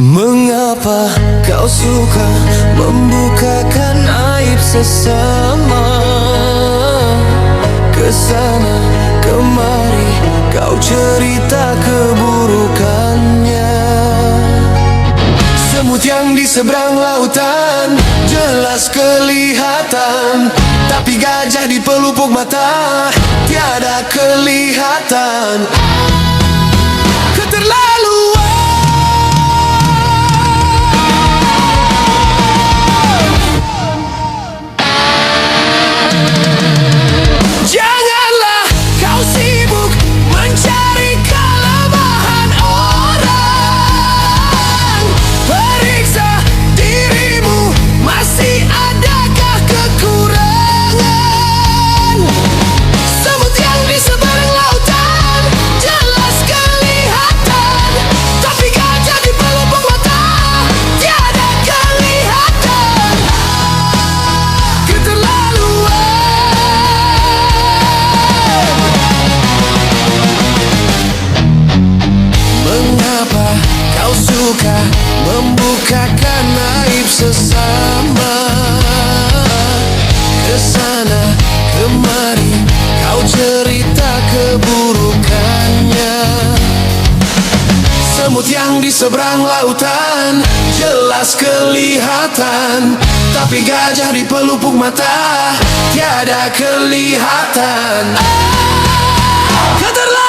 Mengapa kau suka membukakan aib sesama? Kesana kemari kau cerita keburukannya. Semut yang di seberang lautan jelas kelihatan, tapi gajah di pelupuk mata tiada kelihatan. Keterlaluan. Janganlah kau sibuk mencari kelemahan orang. Periksa dirimu, masih adakah kekurangan? Semut yang di seberang lautan jelas kelihatan, tapi gajah di pelupuk mata tiada kelihatan. Keterlaluan. Mengapa kau suka membukakan aib sesama? Kesana kemari kau cerita keburukannya. Semut yang di seberang lautan jelas kelihatan, tapi gajah di pelupuk mata tiada kelihatan. Keterlaluan.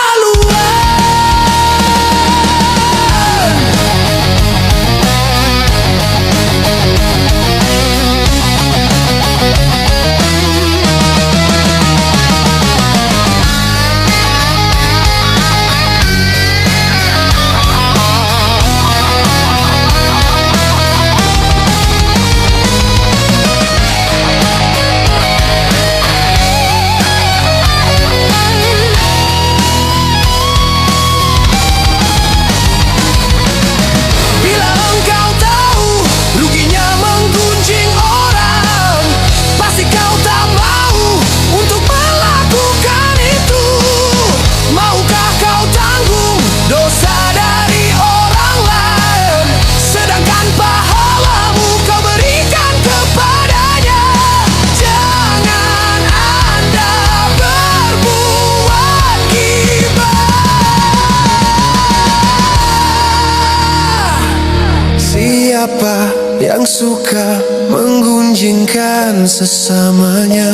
Siapa yang suka menggunjingkan sesamanya?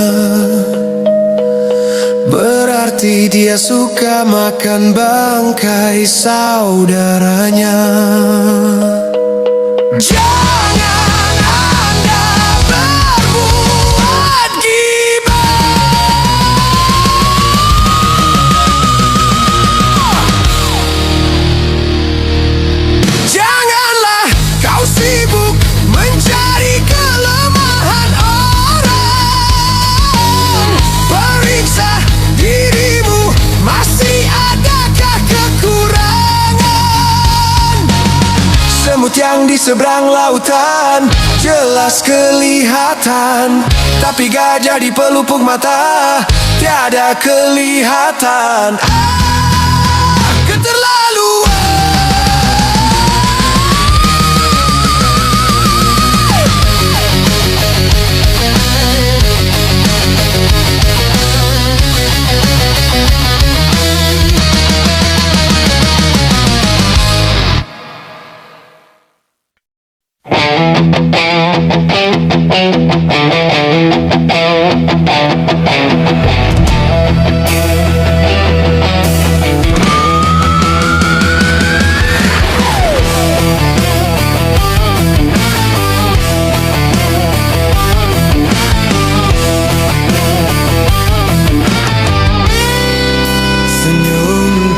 Berarti dia suka makan bangkai saudaranya. Jangan Anda berbuat sibuk mencari kelemahan orang. Periksa dirimu, masih adakah kekurangan? Semut yang di seberang lautan jelas kelihatan, tapi gajah di pelupuk mata tiada kelihatan. Keterlaluan.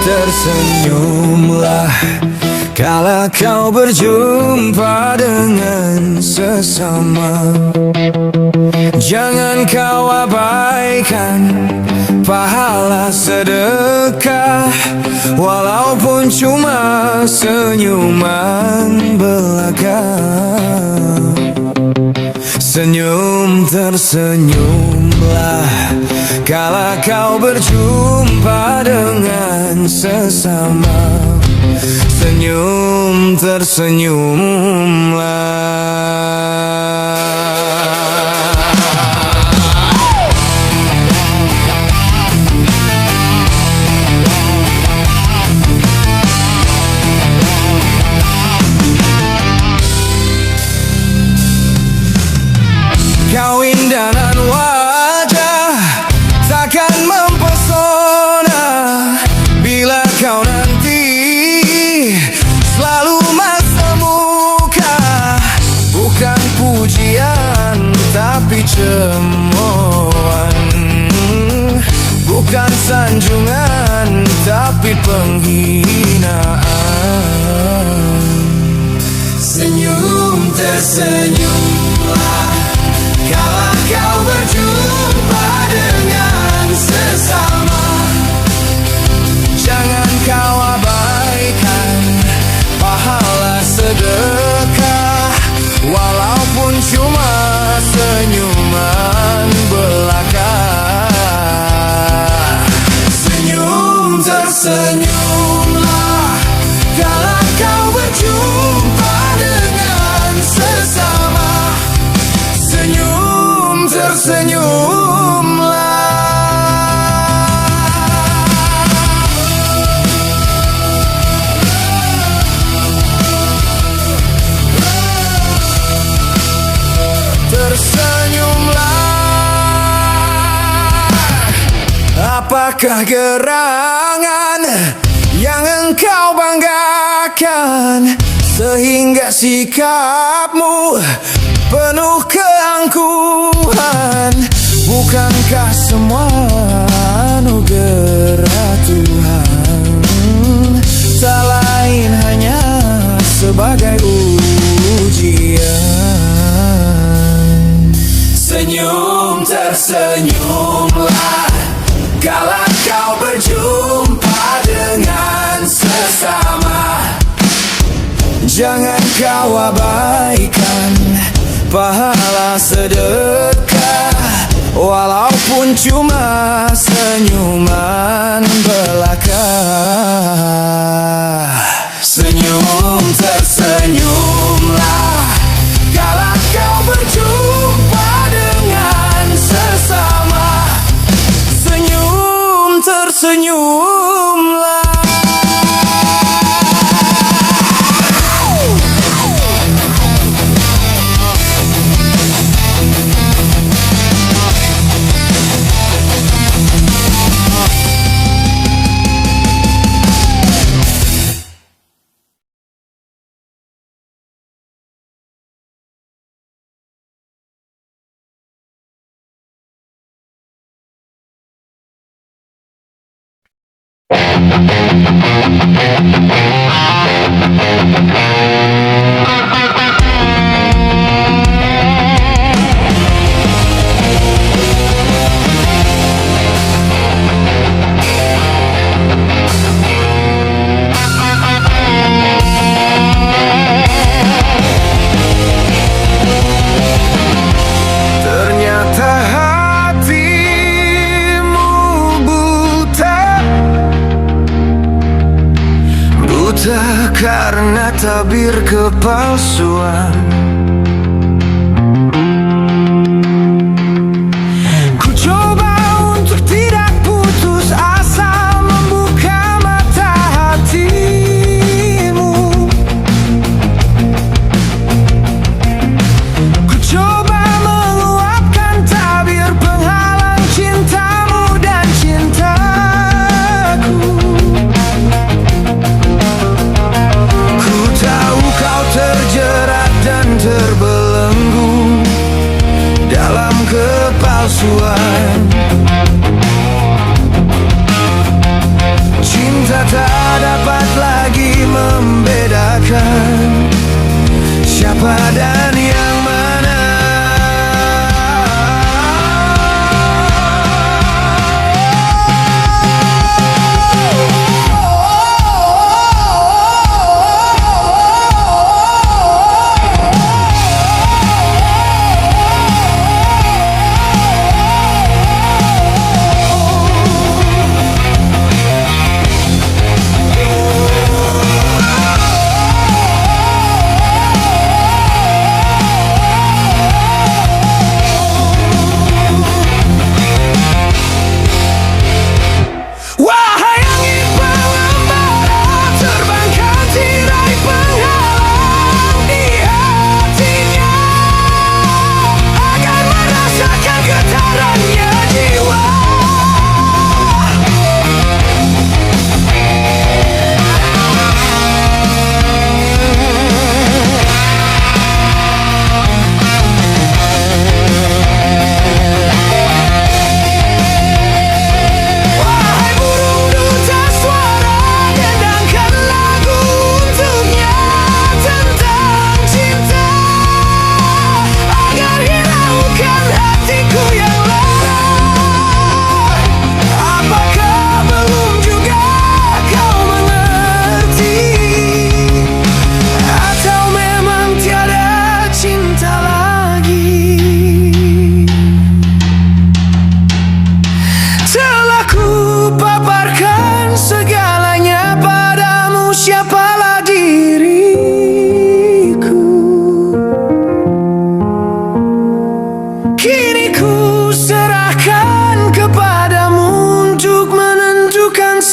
Tersenyumlah kala kau berjumpa dengan sesama. Jangan kau abaikan sedekah, walaupun cuma senyuman belaka. Senyum tersenyumlah kala kau berjumpa dengan sesama. Senyum tersenyumlah. Kau indah dan wajah takkan mempesona bila kau nanti selalu masa muka. Bukan pujian tapi cemoohan, bukan sanjungan tapi penghinaan. Senyum tersenyumlah kala kau berjumpa dengan sesama. Jangan kau abaikan pahala sedekah, walaupun cuma senyuman belaka. Senyum tersenyumlah kala kau berjumpa dengan sesama. Senyum tersenyumlah. Tersenyumlah. Apakah gerangan yang engkau banggakan sehingga sikapmu penuh keangkuhan? Bukankah semua anugerah Tuhan tak lain hanya sebagai ujian? Senyum tersenyumlah kala kau berjumpa dengan sesama. Jangan kau abaikan pahala sedekah, walaupun cuma senyuman belaka. Senyum tersenyumlah kala kau berjumpa dengan sesama. Senyum tersenyumlah. Ternyata hatimu buta karena tabir kepalsuan. Ku coba untuk tidak putus asa membuka mata hatimu. Ku coba menguapkan tabir penghalang cintamu dan cintaku. Ku tahu kau terjerat dan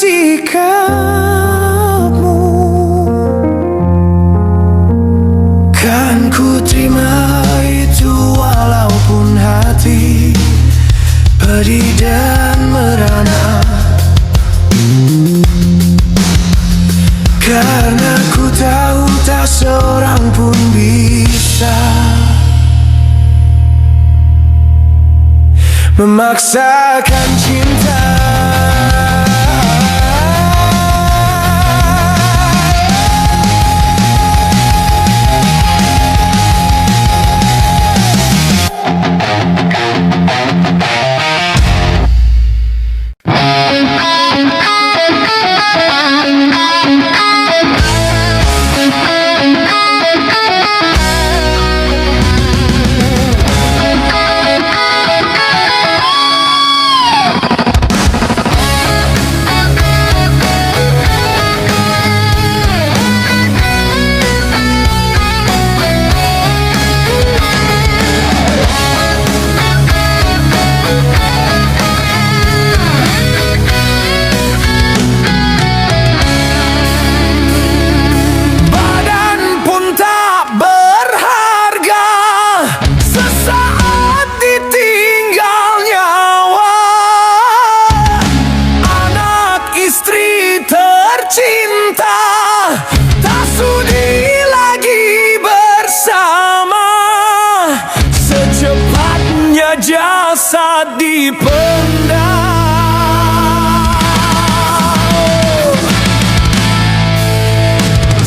sikapmu, kan ku terima itu walaupun hati pedih dan merana. Karena ku tahu tak seorang pun bisa memaksakan cinta. Tak sudi lagi bersama, secepatnya jasad dipendam.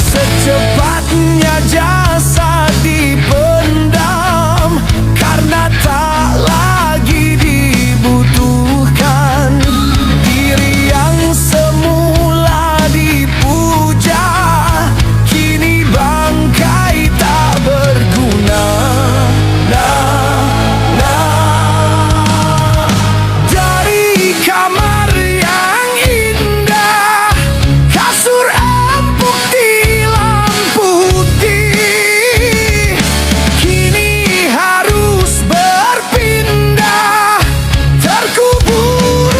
Secepatnya jasad dipendam, karena tak lagi dibutuhkan. Diri yang semula dipuja, kini bangkai tak berguna. Dari kamar yang indah, kasur empuk di lampu putih, kini harus berpindah, terkubur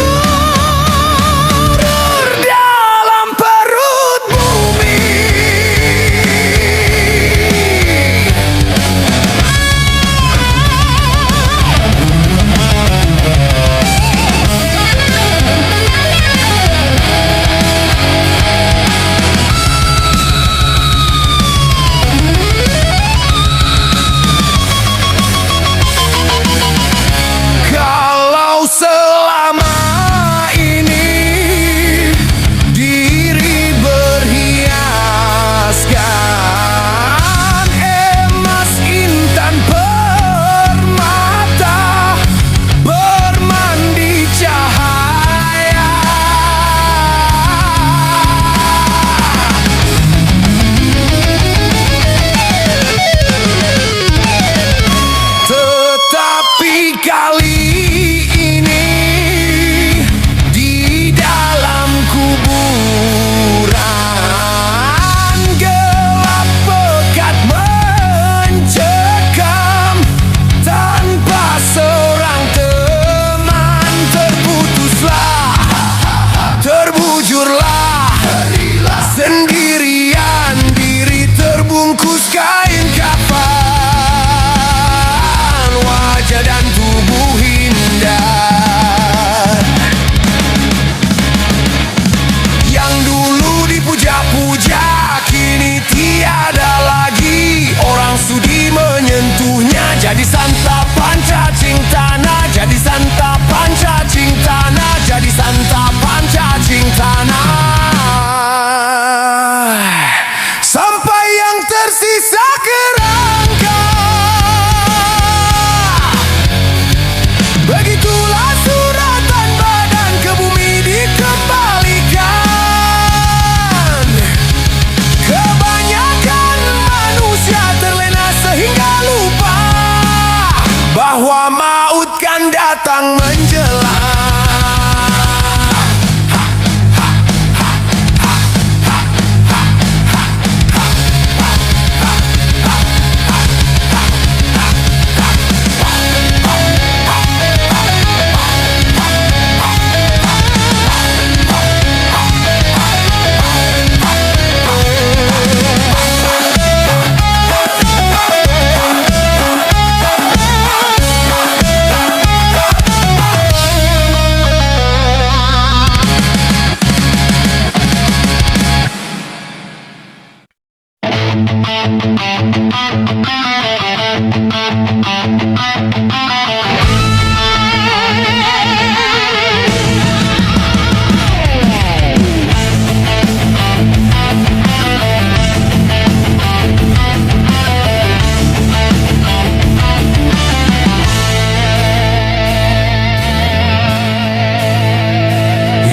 dalam perut bumi.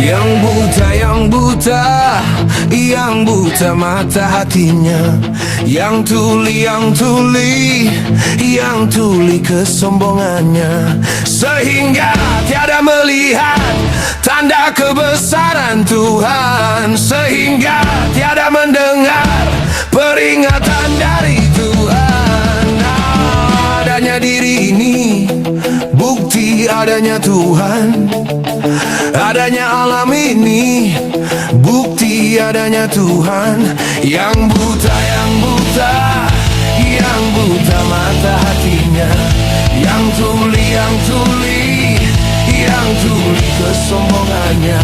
yang buta, yang buta mata hatinya, yang tuli, yang tuli kesombongannya, sehingga tiada melihat tanda kebesaran Tuhan, sehingga tiada mendengar peringatan dari Tuhan. Adanya diri ini bukti adanya Tuhan, adanya alam ini bukti adanya Tuhan. Yang buta, yang buta mata hatinya, yang tuli, yang tuli kesombongannya.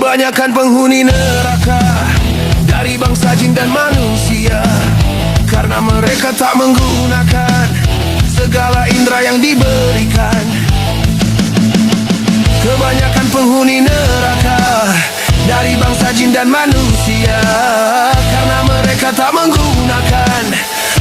Kebanyakan penghuni neraka dari bangsa jin dan manusia, karena mereka tak menggunakan segala indera yang diberikan. Kebanyakan penghuni neraka dari bangsa jin dan manusia, karena mereka tak menggunakan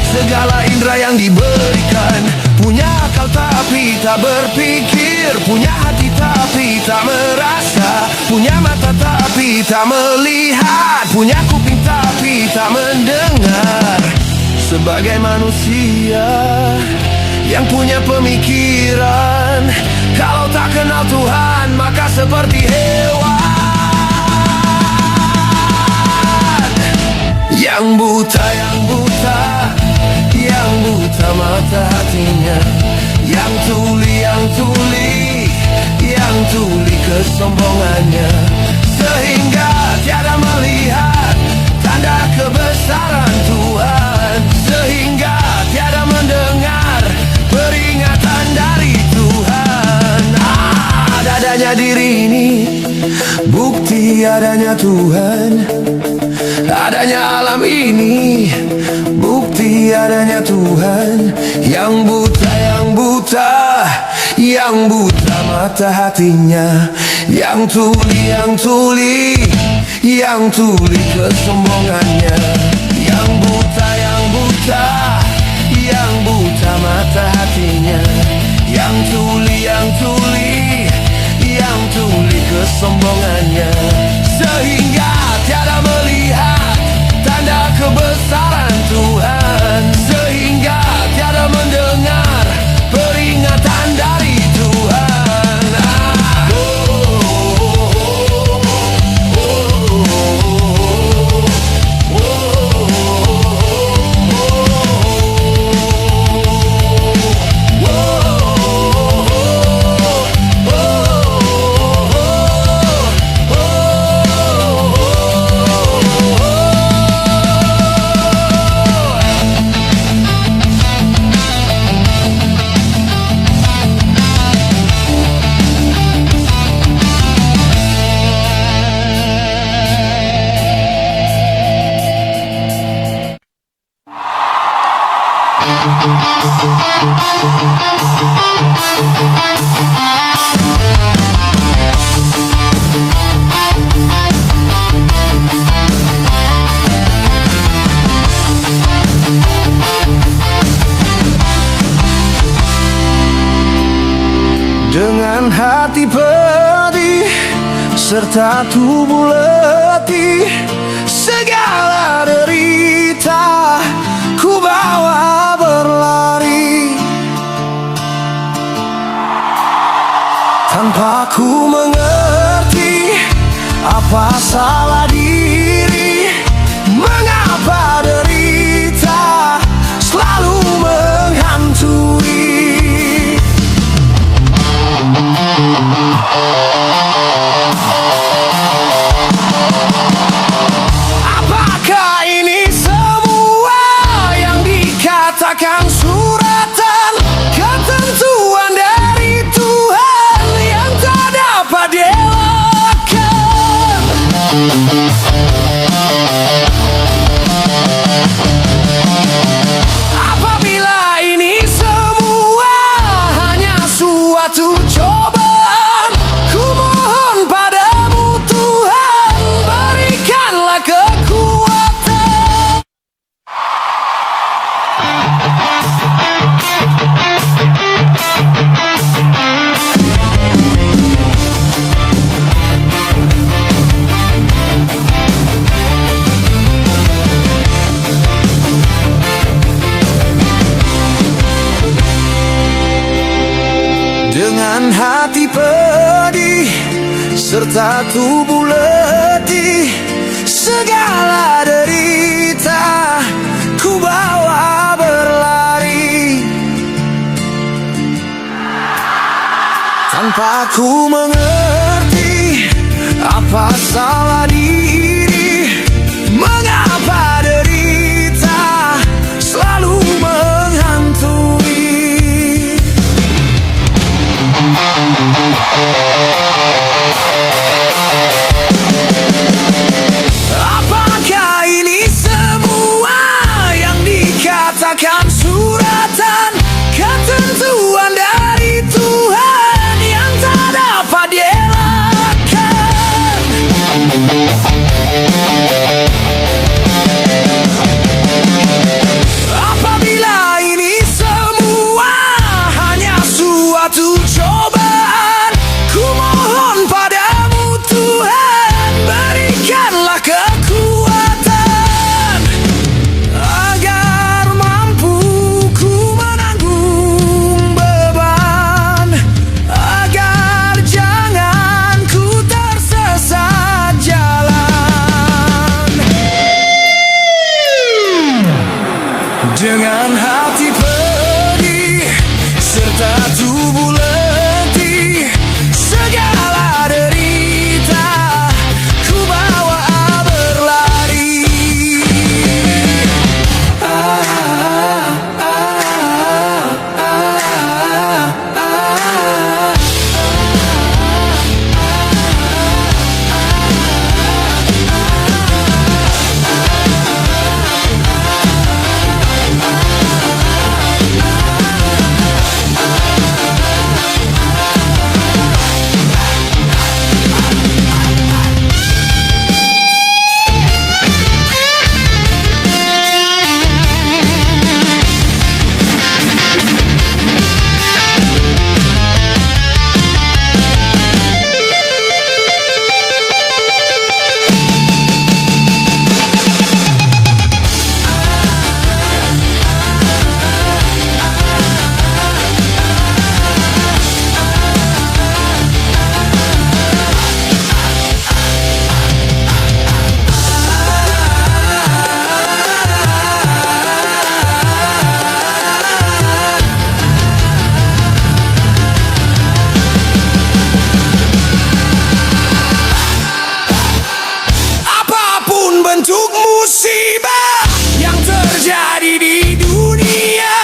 segala indera yang diberikan. Punya akal tapi tak berpikir, punya hati tapi tak merasa, punya mata tapi tak melihat, punya kuping tapi tak mendengar. Sebagai manusia yang punya pemikiran, kalau tak kenal Tuhan maka seperti hewan. Yang buta, yang buta mata hatinya, yang tuli, yang tuli kesombongannya, sehingga tiada melihat tanda kebesaran Tuhan, sehingga tiada mendengar peringatan dari Tuhan. Adanya diri ini bukti adanya Tuhan, adanya alam ini bukti adanya Tuhan. Yang buta, yang buta mata hatinya, yang tuli, yang tuli kesombongannya. Yang buta, yang buta mata hatinya, yang tuli, yang tuli kesombongannya, sehingga tiada melihat tanda kebesaran Tuhan, sehingga tiada mendengar peringatan dari Tuhan. Dengan hati pedih serta tubuh letih, segala derita ku bawa berlari, tanpa ku mengerti apa salah diri, mengapa derita selalu menghantui. Apakah ini semua yang dikatakan suratan, ketentuan dari Tuhan yang tak dapat dielakkan? serta tubuh letih. Segala derita ku bawa berlari, tanpa ku mengerti apa salah diri. Mengapa derita selalu menghantui? Apakah ini semua yang dikatakan suratan, ketentuan dari Tuhan yang tak dapat dielakkan? Apabila ini semua hanya suatu cobaan, ku mohon padamu Tuhan, berikanlah kekuatan agar mampu ku menanggung beban, agar jangan ku tersesat jalan. Dengan hati pedih serta tubuh letih, segala derita ku bawa berlari. Apapun bentuk musibah yang terjadi di dunia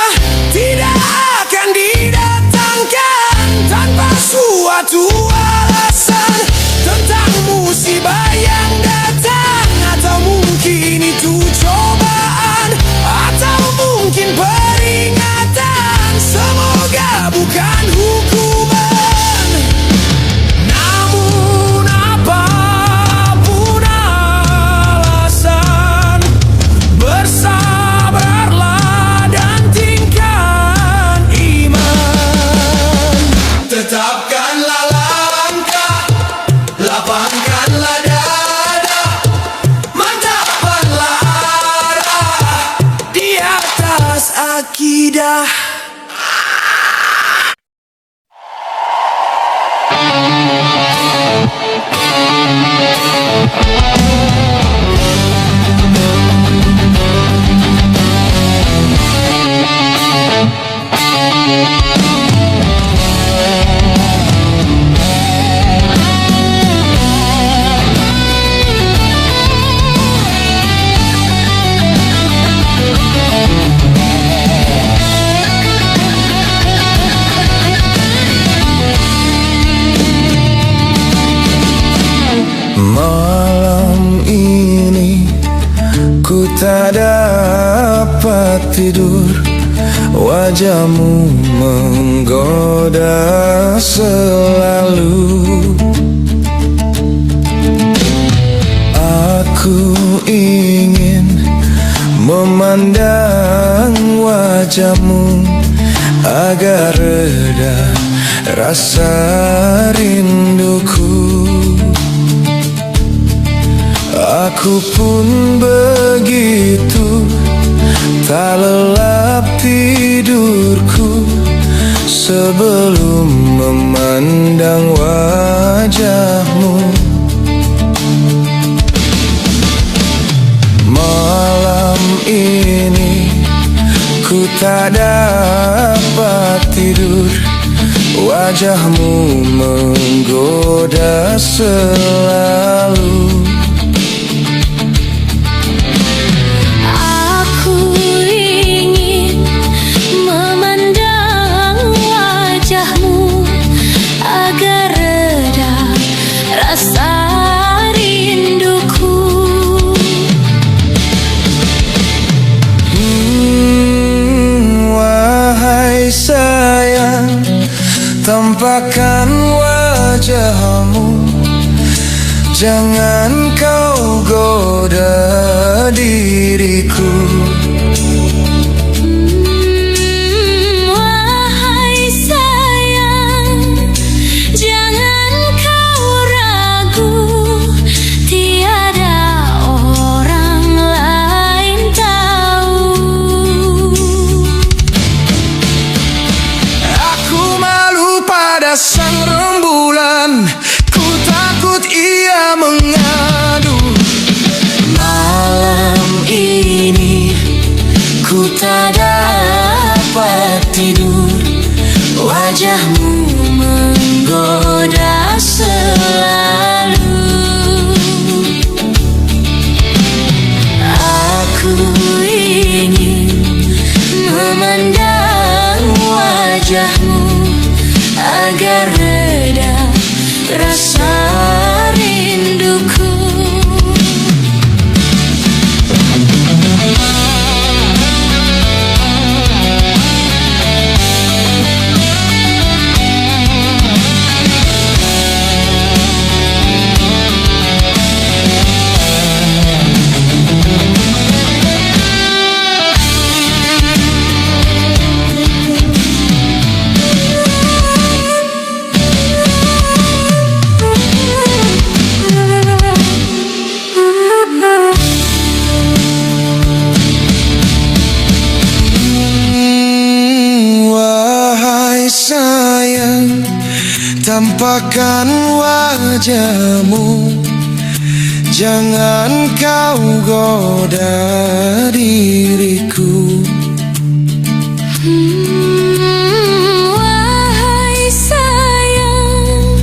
tidak akan didatangkan tanpa suatu alasan tentang musibah yang datang. Atau mungkin itu cobaan, atau mungkin peringatan. Semoga bukan hukuman. Namun apapun alasan, bersabarlah dan tingkatkan iman. Tetapkanlah langkah, lapangkanlah dada, mantapkanlah arah di atas akidah. Malam ini ku tak dapat tidur, wajahmu menggoda selalu. Aku ingin memandang wajahmu agar reda rasa rinduku. Aku pun begitu, tak lelap tidurku sebelum memandang wajahmu. tak dapat tidur, wajahmu menggoda selalu. Aku ingin memandang wajahmu agar reda rasa rinduku. Wahai sayang, tampakkan wajahmu, jangan kau goda diriku. Wahai sayang, jangan kau ragu, tiada orang lain tahu. Aku malu pada sang rembulan, ku takut ia mengadu. Malam ini ku tak dapat tidur, wajahmu menggoda selalu. Aku ingin memandang wajahmu agar reda rasa rinduku. Wahai sayang, tampakkan wajahmu, jangan kau goda diriku. Wahai sayang,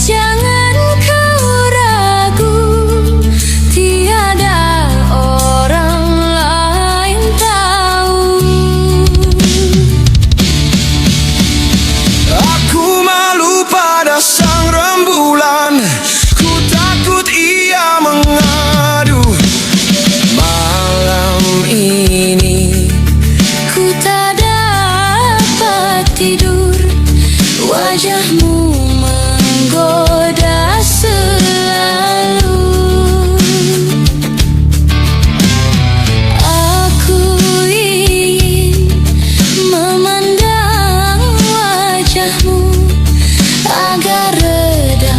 jangan kau ragu, tiada orang lain tahu. Aku malu pada sang rembulan, ku takut ia mengadu. Malam ini Ku tak dapat tidur, wajahmu menggoda selalu. Aku ingin memandang wajahmu agar reda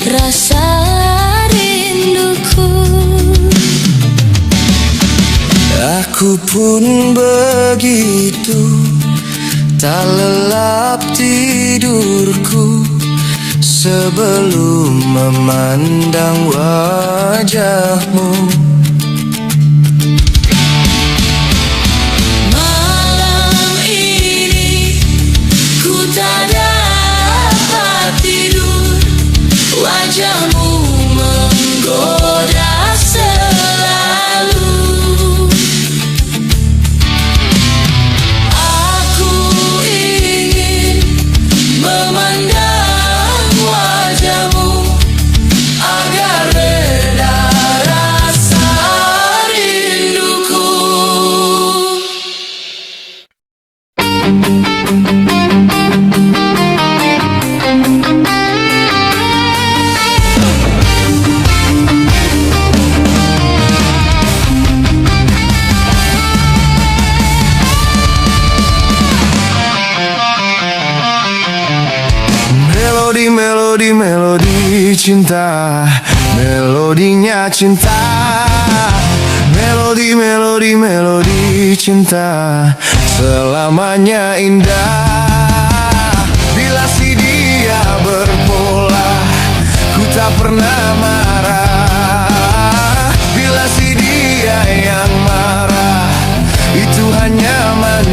rasa rinduku. aku pun begitu, tak lelap tidurku sebelum memandang wajahmu. Malam ini ku tak dapat tidur, wajahmu menggoda selalu. Aku ingin memandang wajahmu agar reda rasa rinduku. Melodi, melodi, melodi cinta, melodinya cinta. Melodi, melodi, melodi cinta, selamanya indah. Bila si dia berpola, ku tak pernah marah. Bila si dia yang marah, itu hanya manusia.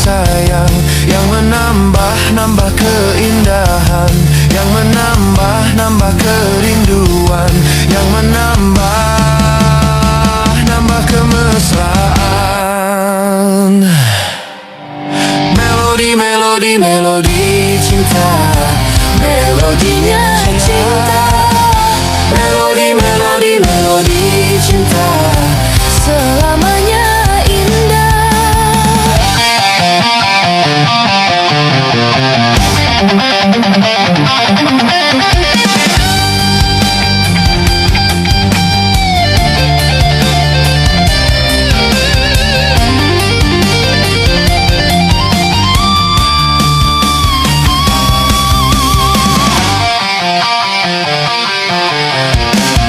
sayang, yang menambah-nambah keindahan, yang menambah-nambah kerinduan, yang menambah-nambah kemesraan. Melodi, melodi, melodi cinta, melodinya cinta. Melodi, melodi, melodi cinta, Selamanya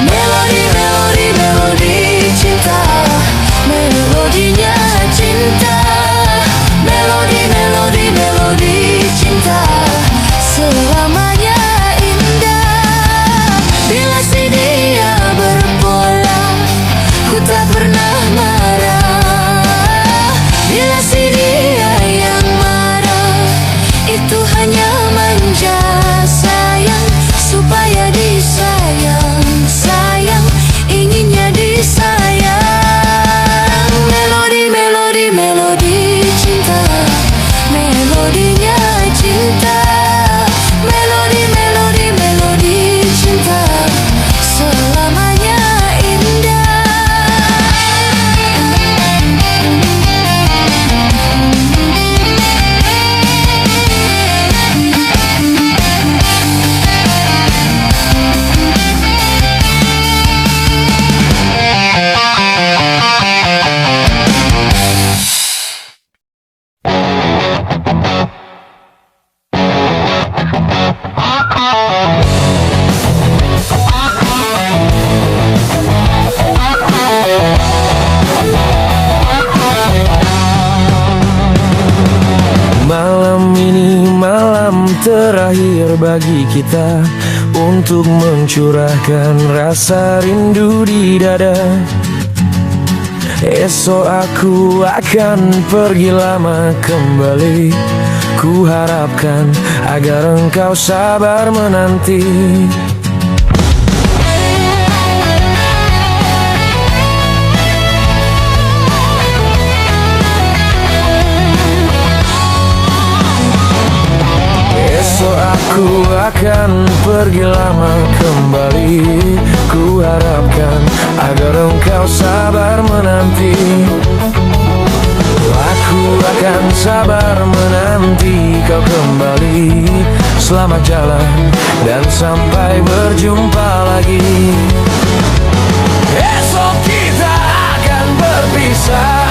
melodi, melodi, melodi cinta, melodinya cinta. Melodi, melodi, melodi cinta, selamanya indah. Bila si dia berpola, ku tak pernah marah. Bila si dia yang marah, itu hanya manja. Sayang, supaya disayang, sayang, inginnya disayang. Melodi, melodi, melodi cinta, melodinya cinta. Melodi, melodi, melodi cinta, selamanya Malam ini malam terakhir bagi kita untuk mencurahkan rasa rindu di dada. Esok aku akan pergi lama kembali. Ku harapkan agar engkau sabar menanti. Esok aku akan pergi lama kembali. Ku harapkan agar engkau sabar menanti. Aku akan sabar menanti kau kembali. Selamat jalan dan sampai berjumpa lagi. Esok kita akan berpisah.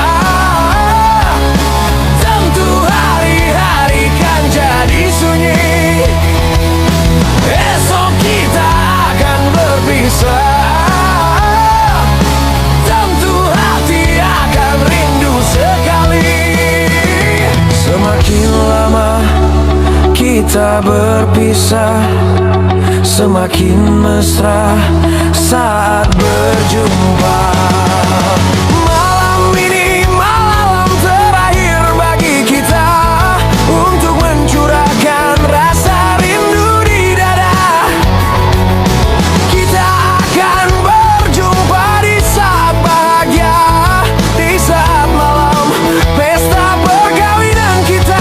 Tentu hari-hari kan jadi sunyi. Esok kita akan berpisah. Tentu hati akan rindu sekali. Semakin lama kita berpisah, semakin mesra saat berjumpa. Malam ini malam terakhir bagi kita untuk mencurahkan rasa rindu di dada. Kita akan berjumpa di saat bahagia, di saat malam pesta perkawinan kita.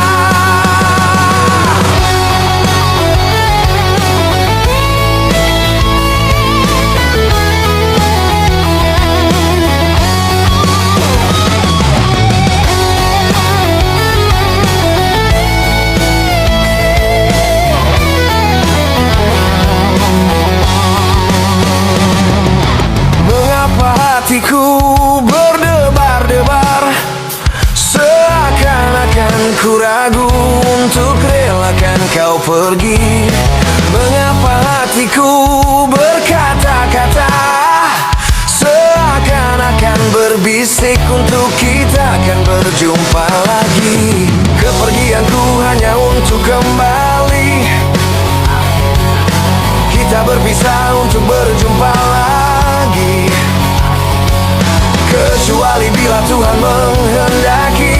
Mengapa hatiku berdebar-debar, seakan-akan ku ragu untuk relakan kau pergi. Mengapa hatiku berkata-kata, seakan-akan berbisik untuk kita akan berjumpa lagi. Kepergianku hanya untuk kembali. Kita berpisah untuk berjumpa lagi. Kecuali bila Tuhan menghendaki.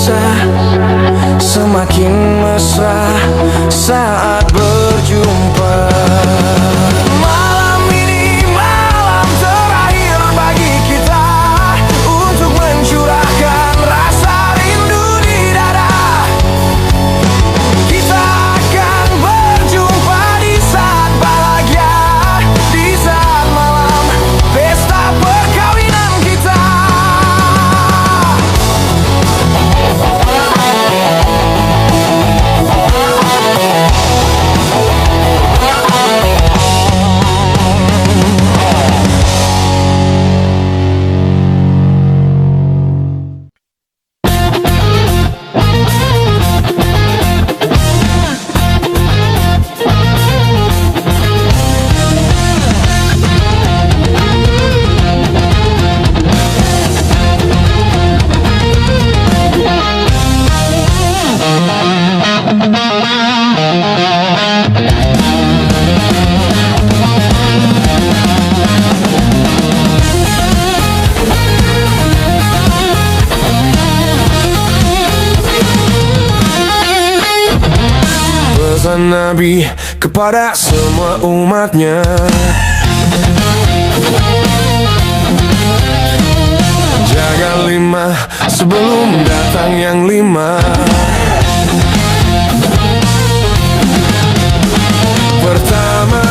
terasa semakin mesra saat berjumpa. Malam ini malam terakhir bagi kita untuk mencurahkan rasa rindu di dada. Kita akan berjumpa di saat bahagia, di saat malam pesta perkawinan kita. Pesan Nabi kepada semua umatnya, jaga 5 sebelum datang yang 5. Pertama,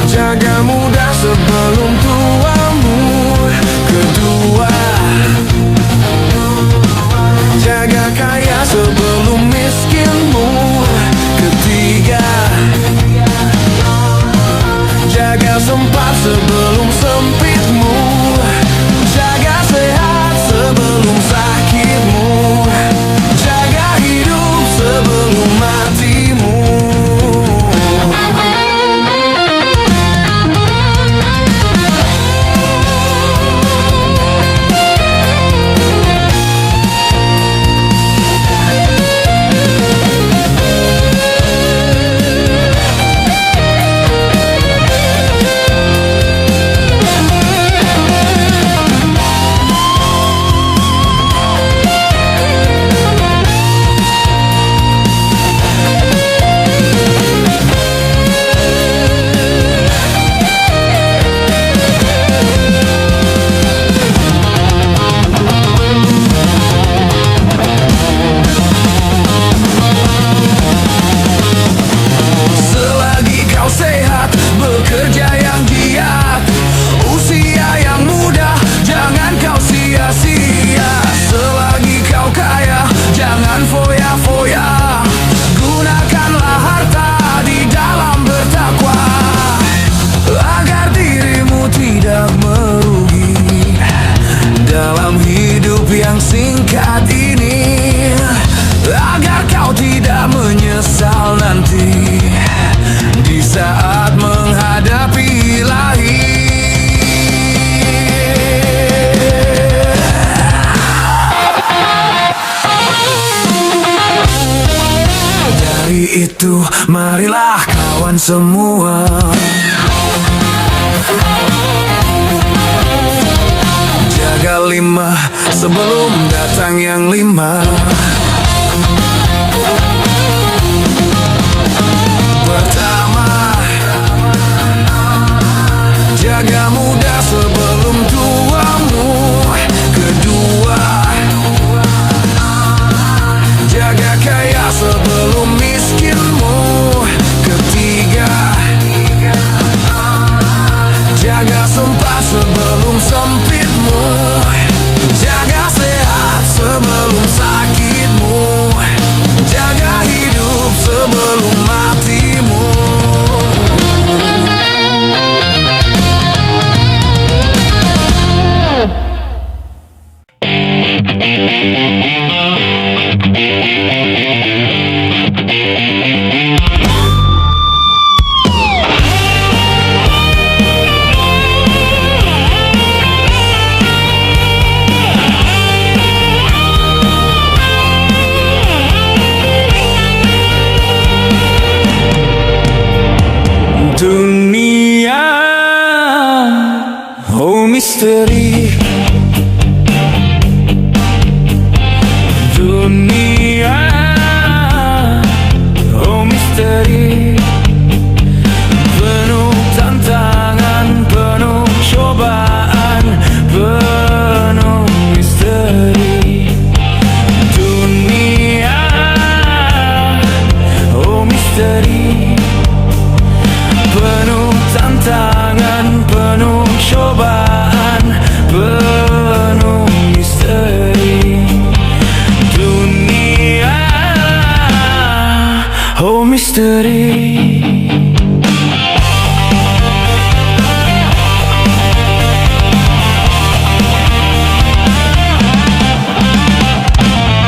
jaga muda sebelum tuamu. Kedua, jaga kaya sebelum miskinmu. Ketiga, jaga sempat sebelum sempitmu. Jaga sehat sebelum sakitmu. Jaga hidup sebelum matimu. Selagi kau sehat, bekerja yang giat, usia yang muda, jangan kau sia-sia. Selagi kau kaya, jangan foya-foya. Gunakanlah harta di dalam bertakwa, agar dirimu tidak merugi dalam hidup yang singkat ini. Agar kau tidak menyesal nanti di saat menghadapi lahir. Dari itu marilah kawan semua, jaga 5 sebelum datang yang 5. Pertama, jaga muda sebelum tuamu. Kedua, jaga kaya sebelum miskinmu. Ketiga, jaga sempat sebelum sempitmu. Jaga sehat sebelum sakit. misteri.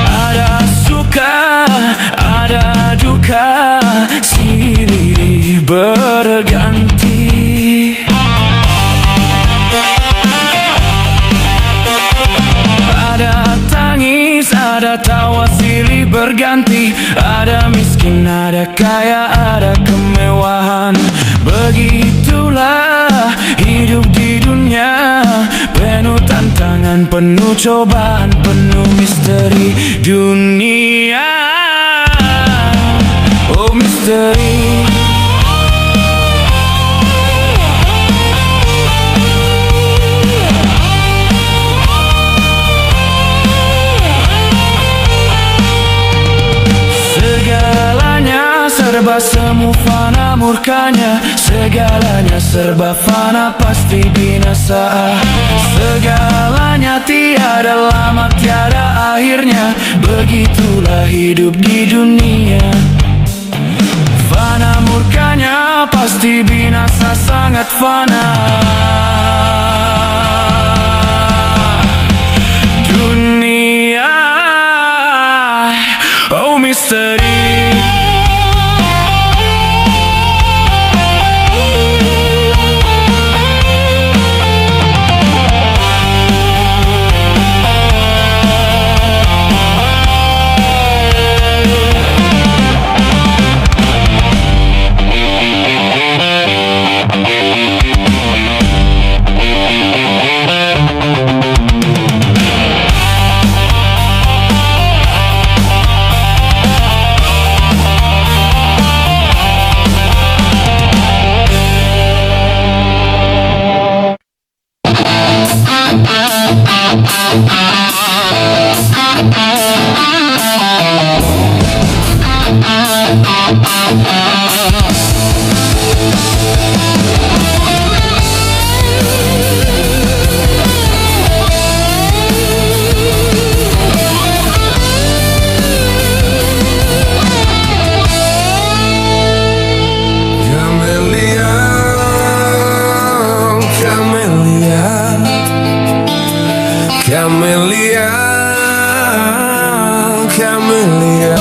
Ada suka, ada duka, silih berganti. Ada tangis, ada tawa silih berganti. Ada miskin, ada kaya, ada kemewahan. Begitulah hidup di dunia, penuh tantangan, penuh cobaan, penuh misteri. Dunia, oh misteri. Serba semu fana murkanya, segalanya serba fana pasti binasa. Segalanya tiada lama, tiada akhirnya. Begitulah hidup di dunia. Fana murkanya pasti binasa, sangat fana. Dunia, oh misteri. Camelia, Camelia.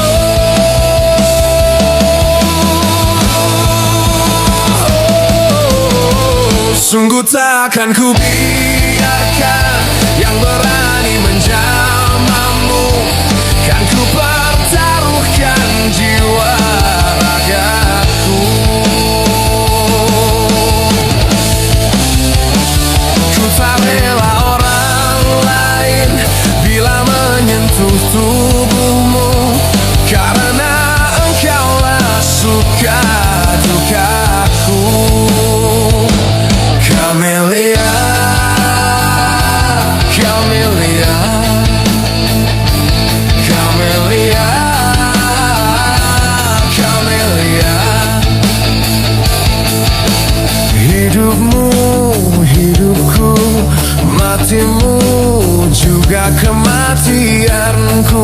Sungguh takkan ku biarkan yang berani menjamahmu. Kan ku pertaruhkan jiwa ragaku. Ku tak rela orang lain bila menyentuh tubuhmu, karena engkaulah suka dukaku. Camelia, Camelia, Camelia, Camelia. Hidupmu, hidupku, matimu juga kematianku.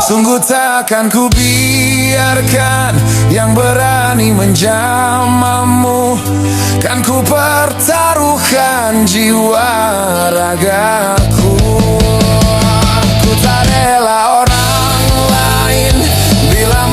Sungguh takkan ku biarkan yang berani menjamahmu. Kan ku pertaruhkan jiwa ragaku. Ku tak rela orang lain bila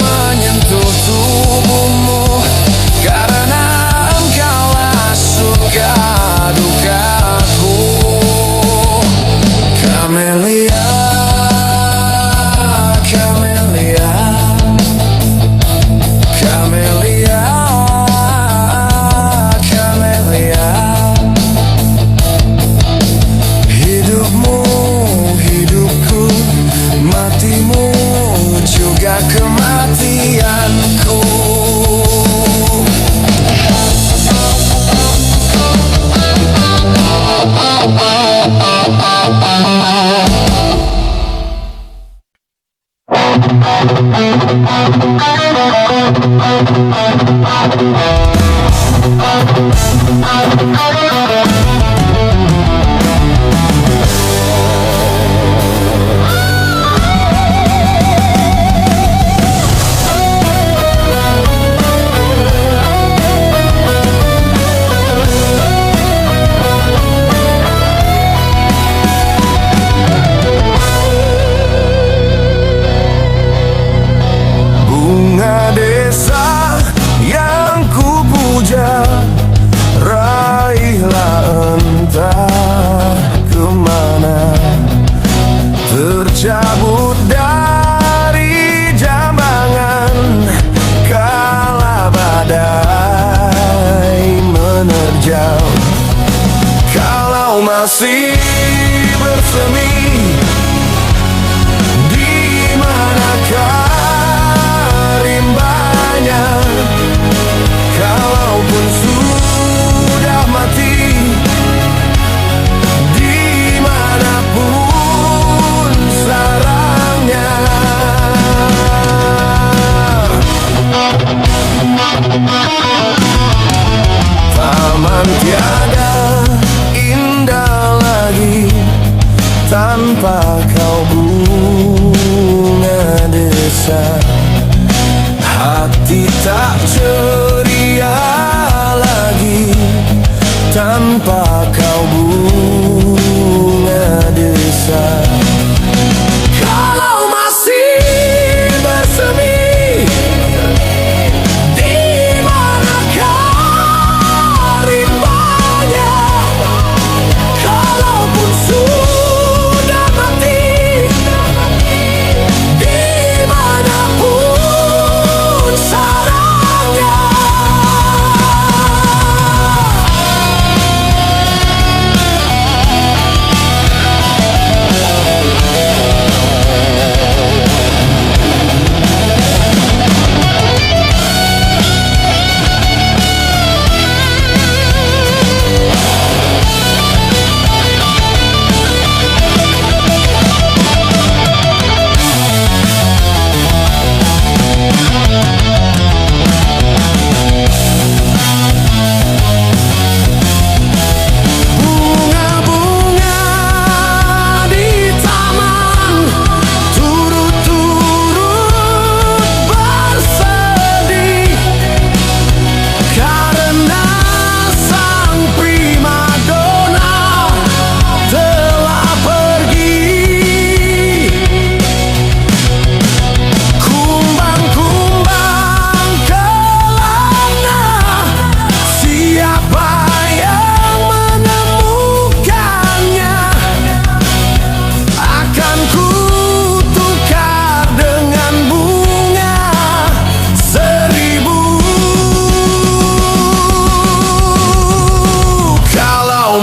masih bersemi, di manakah rimbanya? Kalaupun sudah mati, dimanapun sarangnya. Taman tiada indah lagi tanpa kau, bunga desa. Hati tak ceria lagi tanpa kau, bunga desa. Kalau masih bersemi, di manakah rimbanya? Kalaupun sudah mati, dimanapun sarangnya.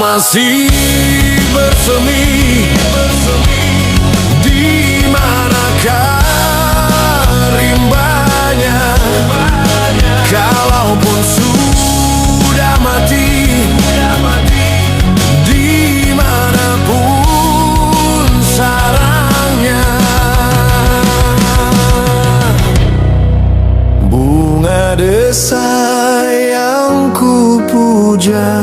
Masih bersemi, di manakah rimbanya? Kalaupun sudah mati, dimanapun sarangnya. Bunga desa yang ku puja,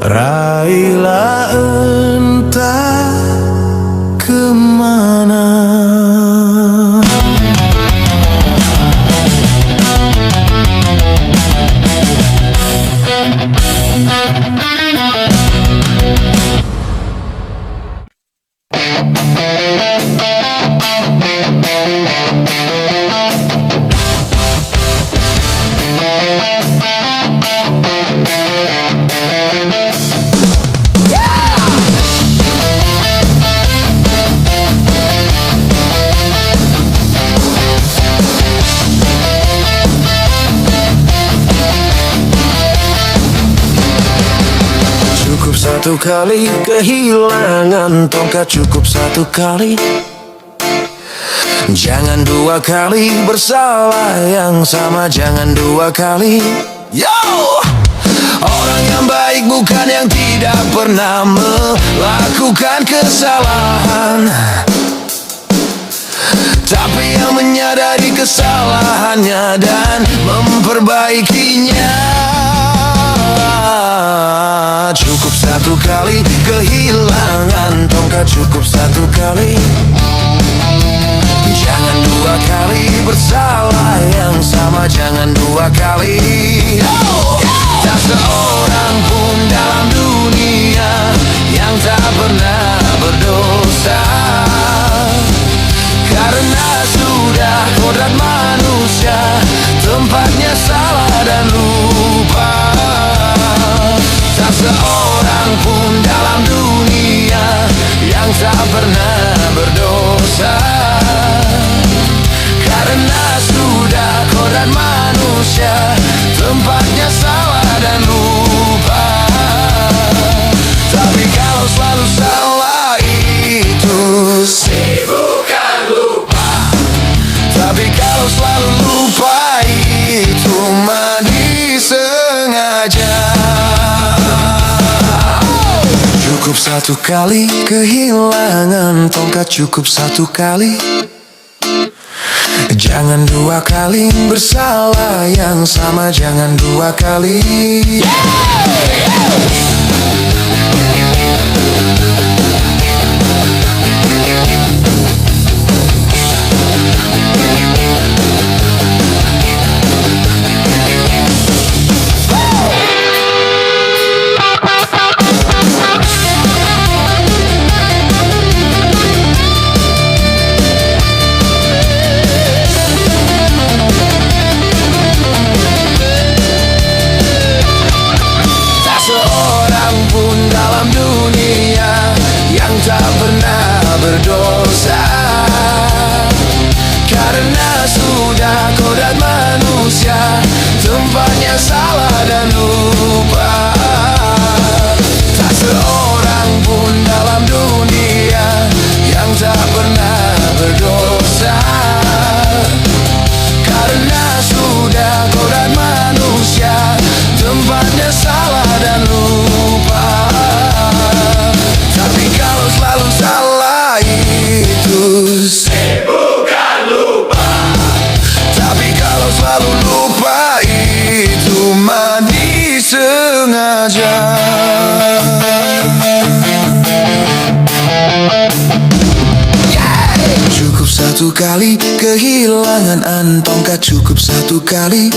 raihlah entah kemana. Cukup satu kali kehilangan tongkat, cukup satu kali. Jangan dua kali bersalah yang sama, jangan dua kali. Yo! Orang yang baik bukan yang tidak pernah melakukan kesalahan, tapi yang menyadari kesalahannya dan memperbaikinya. Cukup satu kali kehilangan tongkat, cukup satu kali. Jangan dua kali bersalah yang sama, jangan dua kali. Tak seorang pun dalam dunia yang tak pernah berdosa, karena sudah kodrat manusia, tempatnya salah dan lupa. Tak seorang pun dalam dunia yang tak pernah berdosa, karena sudah kodrat manusia, tempatnya salah dan lupa. Cukup satu kali kehilangan tongkat, cukup satu kali. Jangan dua kali bersalah yang sama, jangan dua kali. Berdosa karena sudah kodrat manusia, tempatnya salah dan lupa. Tak seorang pun dalam dunia yang tak pernah berdosa, karena sudah kodrat manusia, tempatnya salah dan lupa. Tapi kalau selalu salah itu bukan lupa. Tapi kalau selalu lupa itu mah disengaja. Cukup satu kali kehilangan tongkat, cukup satu kali.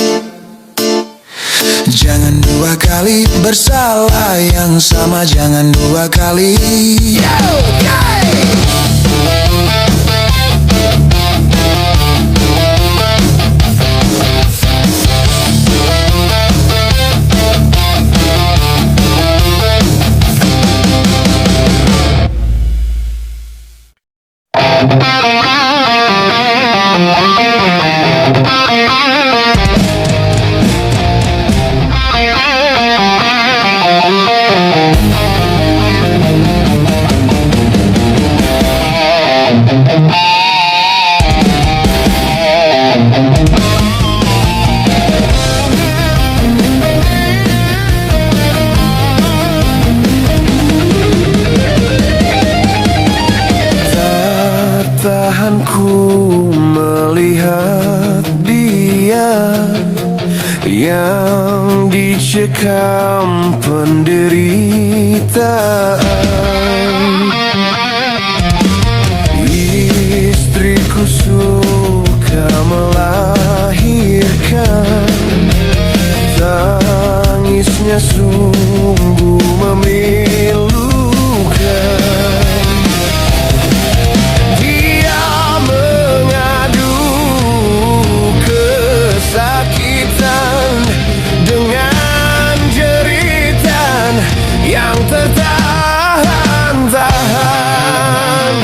Jangan dua kali bersalah yang sama, jangan dua kali. Ku melihat dia yang dicekam penderitaan. Istriku suka melahirkan, tangisnya sungguh memilukan. Yang tertahan-tahan,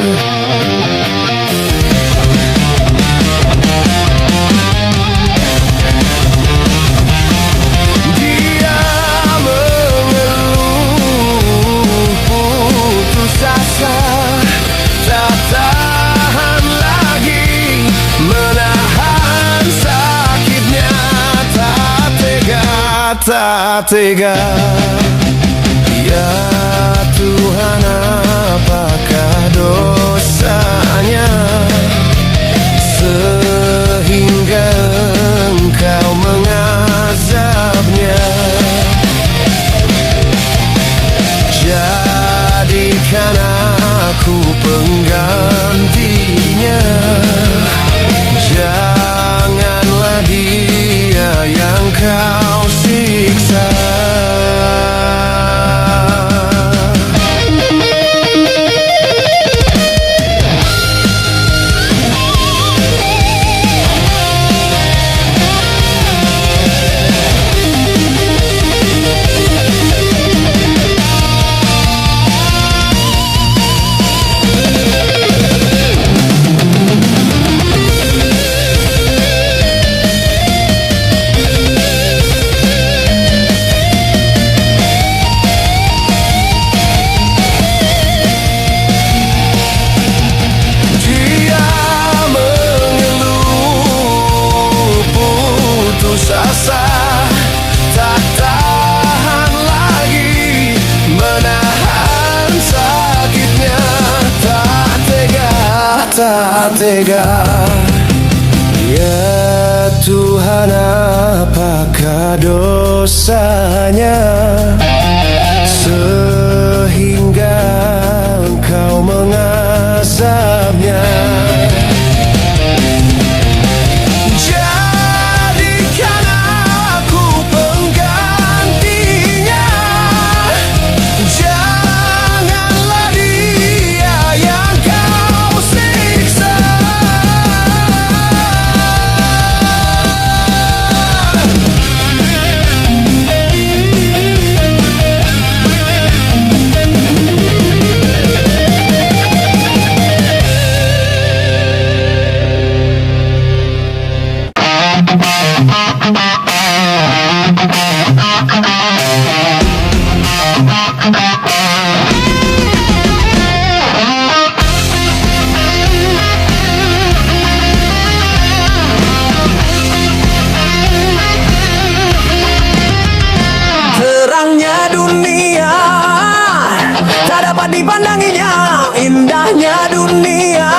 dia mengeluh putus asa, tak tahan lagi menahan sakitnya, tak tega, tak tega. Ya Tuhan, apakah dosanya sehingga Engkau mengazabnya? Jadikan aku penggantinya, janganlah dia yang Kau siksa. tak tega. Ya Tuhan, apakah dosanya sehingga Engkau mengazabnya? Jadikan aku penggantinya, janganlah dia yang Kau siksa. Terangnya dunia tak dapat dipandanginya, indahnya dunia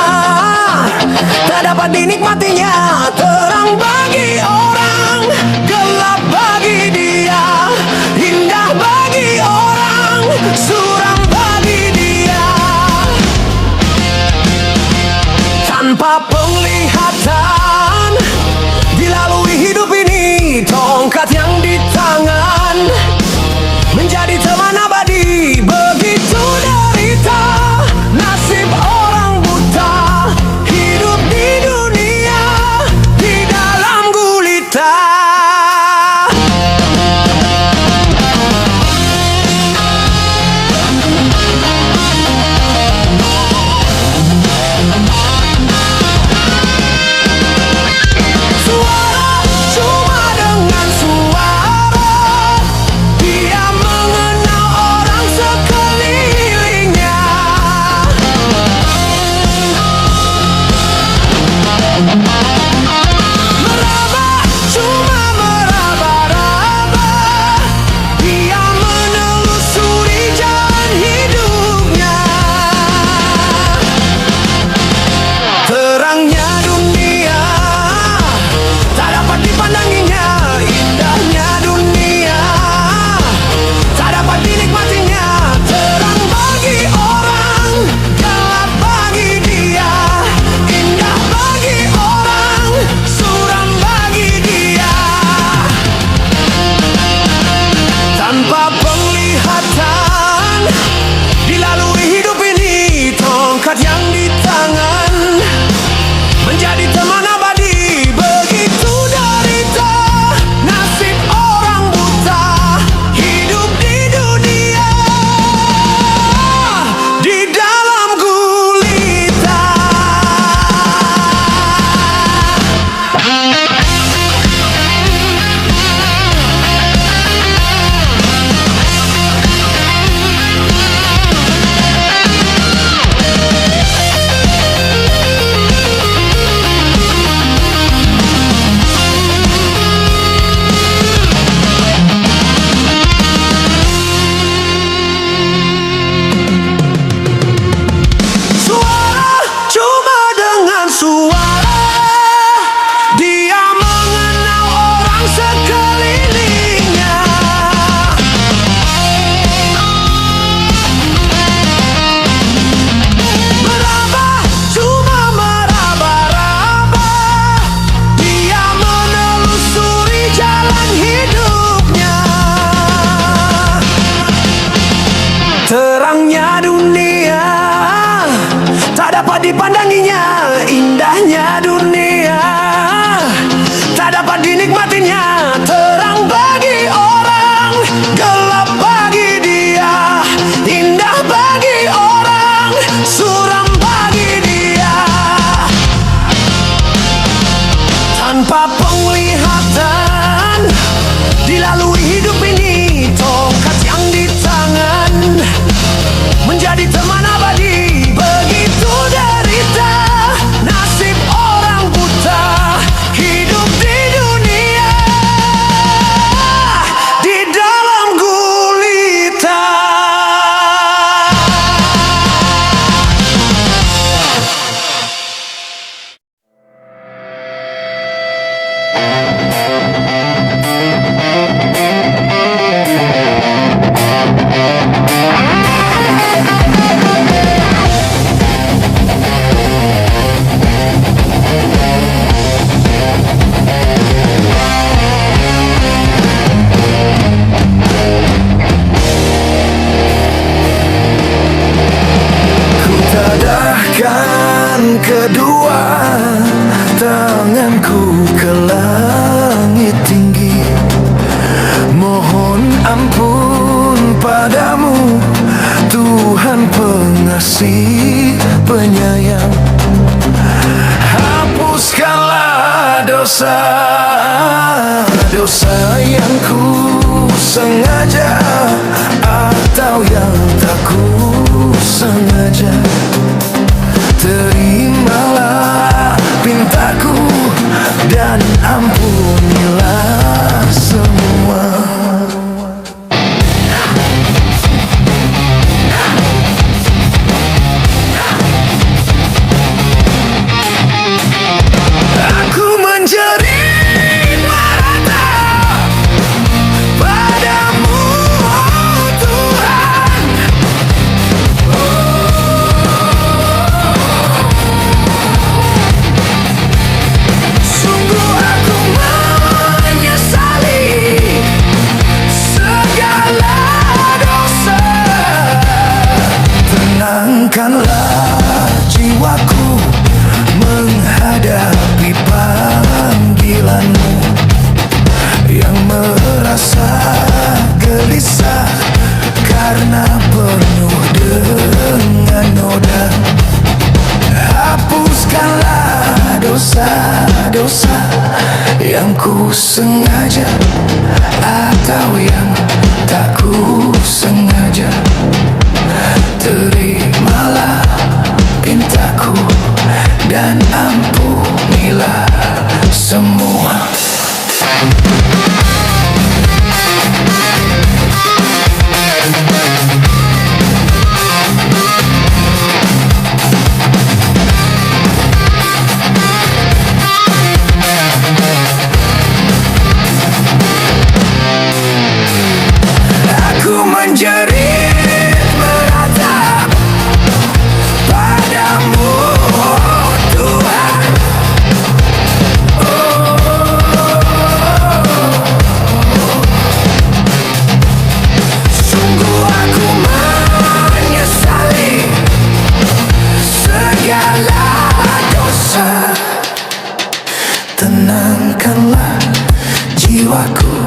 tak dapat dinikmatinya. Terang bagi orang, gelap bagi dia, indah bagi orang, suram bagi dia. Tanpa penglihatan dilalui hidup ini, tongkat yang di tangan menjadi teman abadi. Begitu derita nasib orang buta, hidup di dunia di dalam gulita. Suara cuma dengan suara, dia mengenal orang sekelilingnya. Meraba, cuma meraba-raba, dia menelusuri jalan hidupnya. Terangnya dunia tak dapat dipandanginya, indahnya dunia tak dapat dinikmatinya. Terang bagi orang, gelap bagi dia, indah bagi orang, suram bagi dia. Tanpa penglihatan dilalui hidup ini, tongkat yang di tangan menjadi teman abadi. Begitu derita nasib orang buta, hidup di dunia di dalam gulita. Suara cuma dengan suara, dia mengenal orang sekelilingnya. Meraba, cuma meraba-raba, dia menelusuri jalan hidupnya. Terangnya dunia tak dapat dipandanginya, indahnya dunia tak dapat dinikmatinya. Terang bagi orang, gelap bagi dia, indah bagi orang, suram bagi dia. Tanpa penglihatan dilalui hidup ini, tongkat yang di tangan menjadi teman abadi. Begitu derita nasib orang Tuhan pengasih penyayang, hapuskanlah dosa-dosa yang ku sengaja atau yang tak ku sengaja. Terimalah pintaku dan ampunilah semua. Aku menjerit meratap padamu, oh Tuhan. Sungguh aku menyesali segala dosa. Tenangkanlah jiwaku menghadapi panggilanmu, yang merasa gelisah karena penuh dengan noda. Hapuskanlah dosa-dosa yang ku sengaja atau yang tak ku sengaja. Terimalah pintaku dan ampunilah semua. Aku menjerit meratap padamu, oh Tuhan. Sungguh aku menyesali segala dosa. Tenangkanlah jiwaku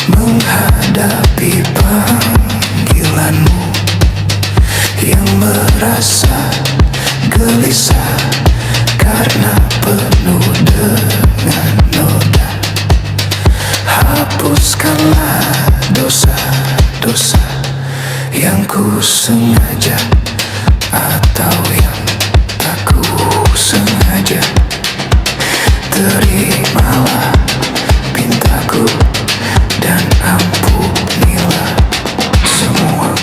menghadapi panggilanmu, yang merasa gelisah karena penuh dengan noda. Hapuskanlah dosa-dosa yang ku sengaja atau yang tak ku sengaja. Terimalah pintaku dan ampunilah semua.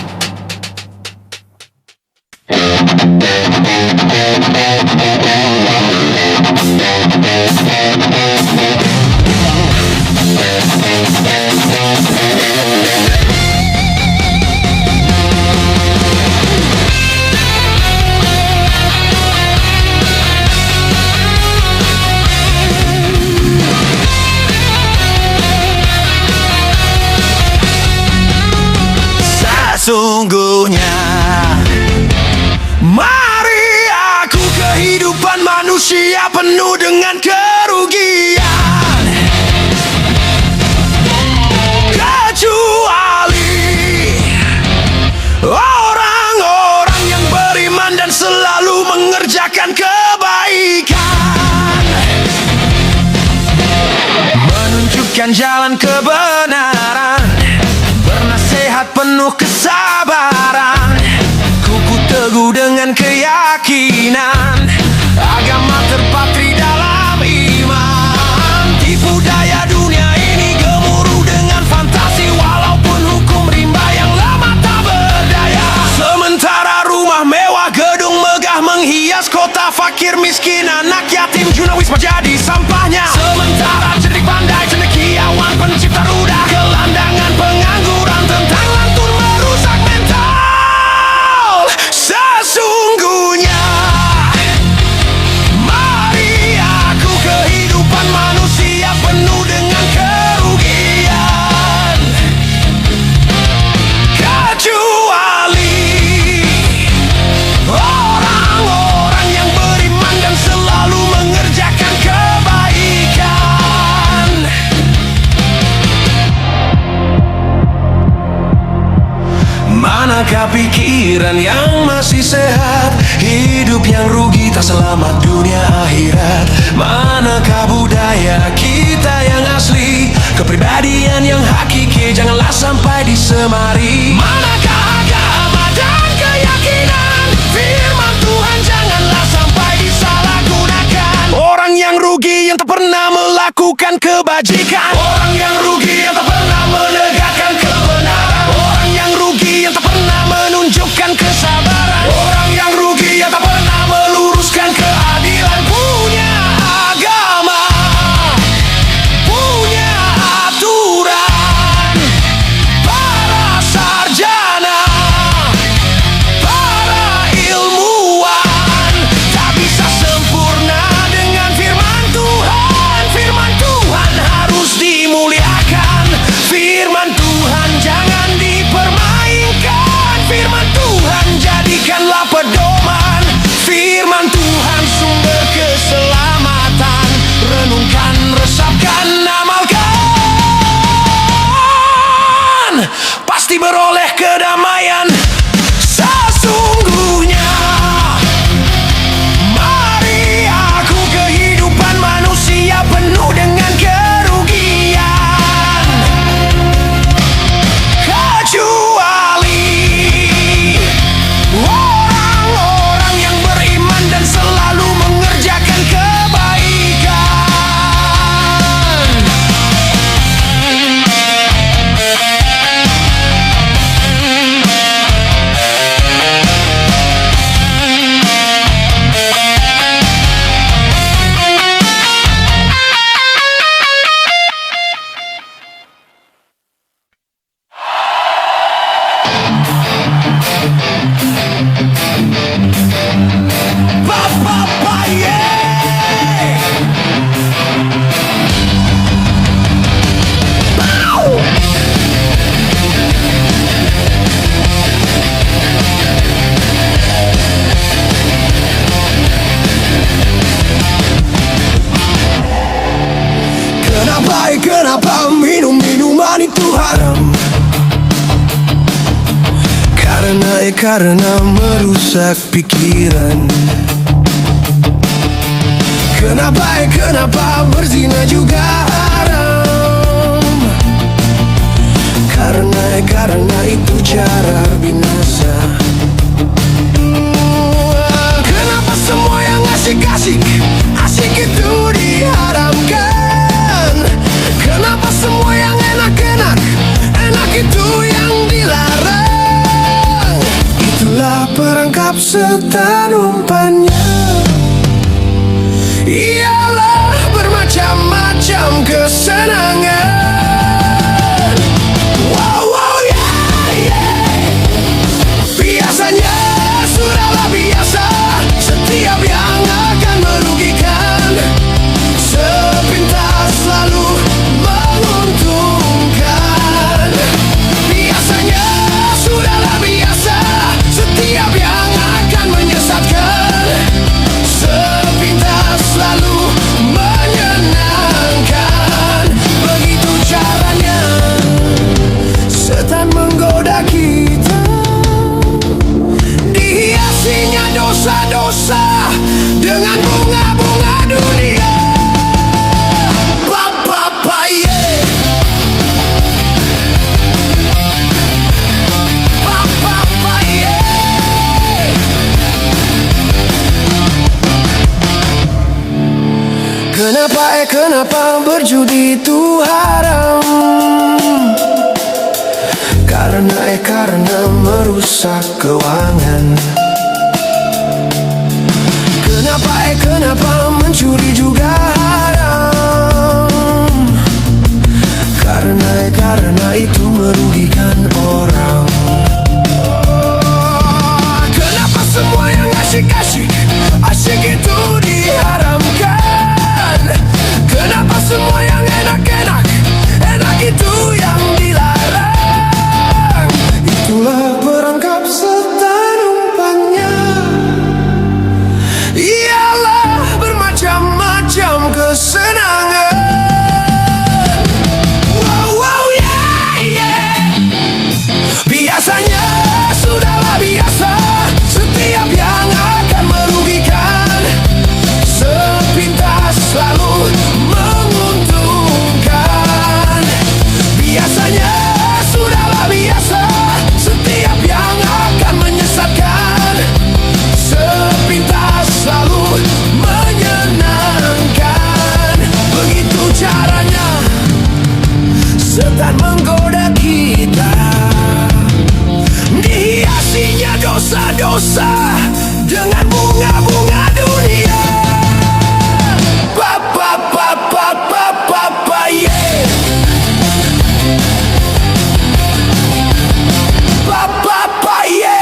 Sesungguhnya mari aku kehidupan manusia penuh dengan kerugian, kecuali orang-orang yang beriman dan selalu mengerjakan kebaikan, menunjukkan jalan kebenaran, bernasehat penuh kesabaran, kuku teguh dengan keyakinan, agama terpatri dalam iman. Tipu daya dunia ini gemuruh dengan fantasi, walaupun hukum rimba yang lama tak berdaya. Sementara rumah mewah, gedung megah menghias kota, fakir miskin, anak yatim, junawisma jadi sampahnya. Sementara cerdik pandai cendekiawan, pencipta rudal, gelandangan pengangguran, tentang lantun merusak mental. Sesungguhnya mari aku kehidupan manusia penuh dengan kerugian, kecuali orang-orang yang beriman dan Manakah pikiran yang masih sehat? Hidup yang rugi tak selamat dunia akhirat. Manakah budaya kita yang asli? Kepribadian yang hakiki janganlah sampai disemari. Manakah agama dan keyakinan? Firman Tuhan janganlah sampai disalahgunakan. Orang yang rugi yang tak pernah melakukan kebajikan. Orang yang rugi yang tak pernah menegakkan kebenaran. Orang yang rugi yang tak pernah menunjukkan kesabaran. Orang yang rugi yang tak pernah meluruskan keadilan. Punya agama, punya aturan. Para sarjana, para ilmuwan, tak bisa sempurna dengan firman Tuhan. Firman Tuhan harus dimuliakan. Firman Tuhan jangan dipermainkan. Firman Tuhan jadikanlah pedoman. Firman Tuhan sumber keselamatan. Renungkan, resapkan, amalkan, pasti beroleh kedamaian sesungguhnya. Mari aku kehidupan manusia penuh dengan kerugian. Kecuali orang-orang yang beriman dan selalu mengerjakan kebaikan. Kenapa minum minuman itu haram? Karena merusak pikiran. Kenapa berzina juga haram? Karena itu cara binasa. Kenapa semua yang asik-asik itu diharamkan? Kenapa semua yang enak itu yang dilarang? Itulah perangkap setan umpannya. Ialah bermacam-macam kesenangan. Wow, yeah. Biasanya sudahlah biasa. Setiap yang akan merugikan sepintas selalu menguntungkan. Biasanya sudahlah biasa. Setiap yang akan menyesatkan sepintas selalu menyenangkan. Begitu caranya setan menggoda kita. Dihiasinya dosa-dosa dengan bunga-bunga dunia. Papa, yeah. Papa, yeah. Kenapa berjudi itu haram? Karena merusak keuangan. Kenapa mencuri juga haram? Karena itu merugikan orang. Kenapa semua yang asik itu diharamkan? Kenapa semua yang enak itu yang dilarang? Itulah perangkap setan umpannya. Ialah bermacam-macam kesenangan. Wow, yeah. dosa-dosa dengan bunga-bunga dunia. Pa pa pa pa pa pa pa yeah. Pa pa pa yeah.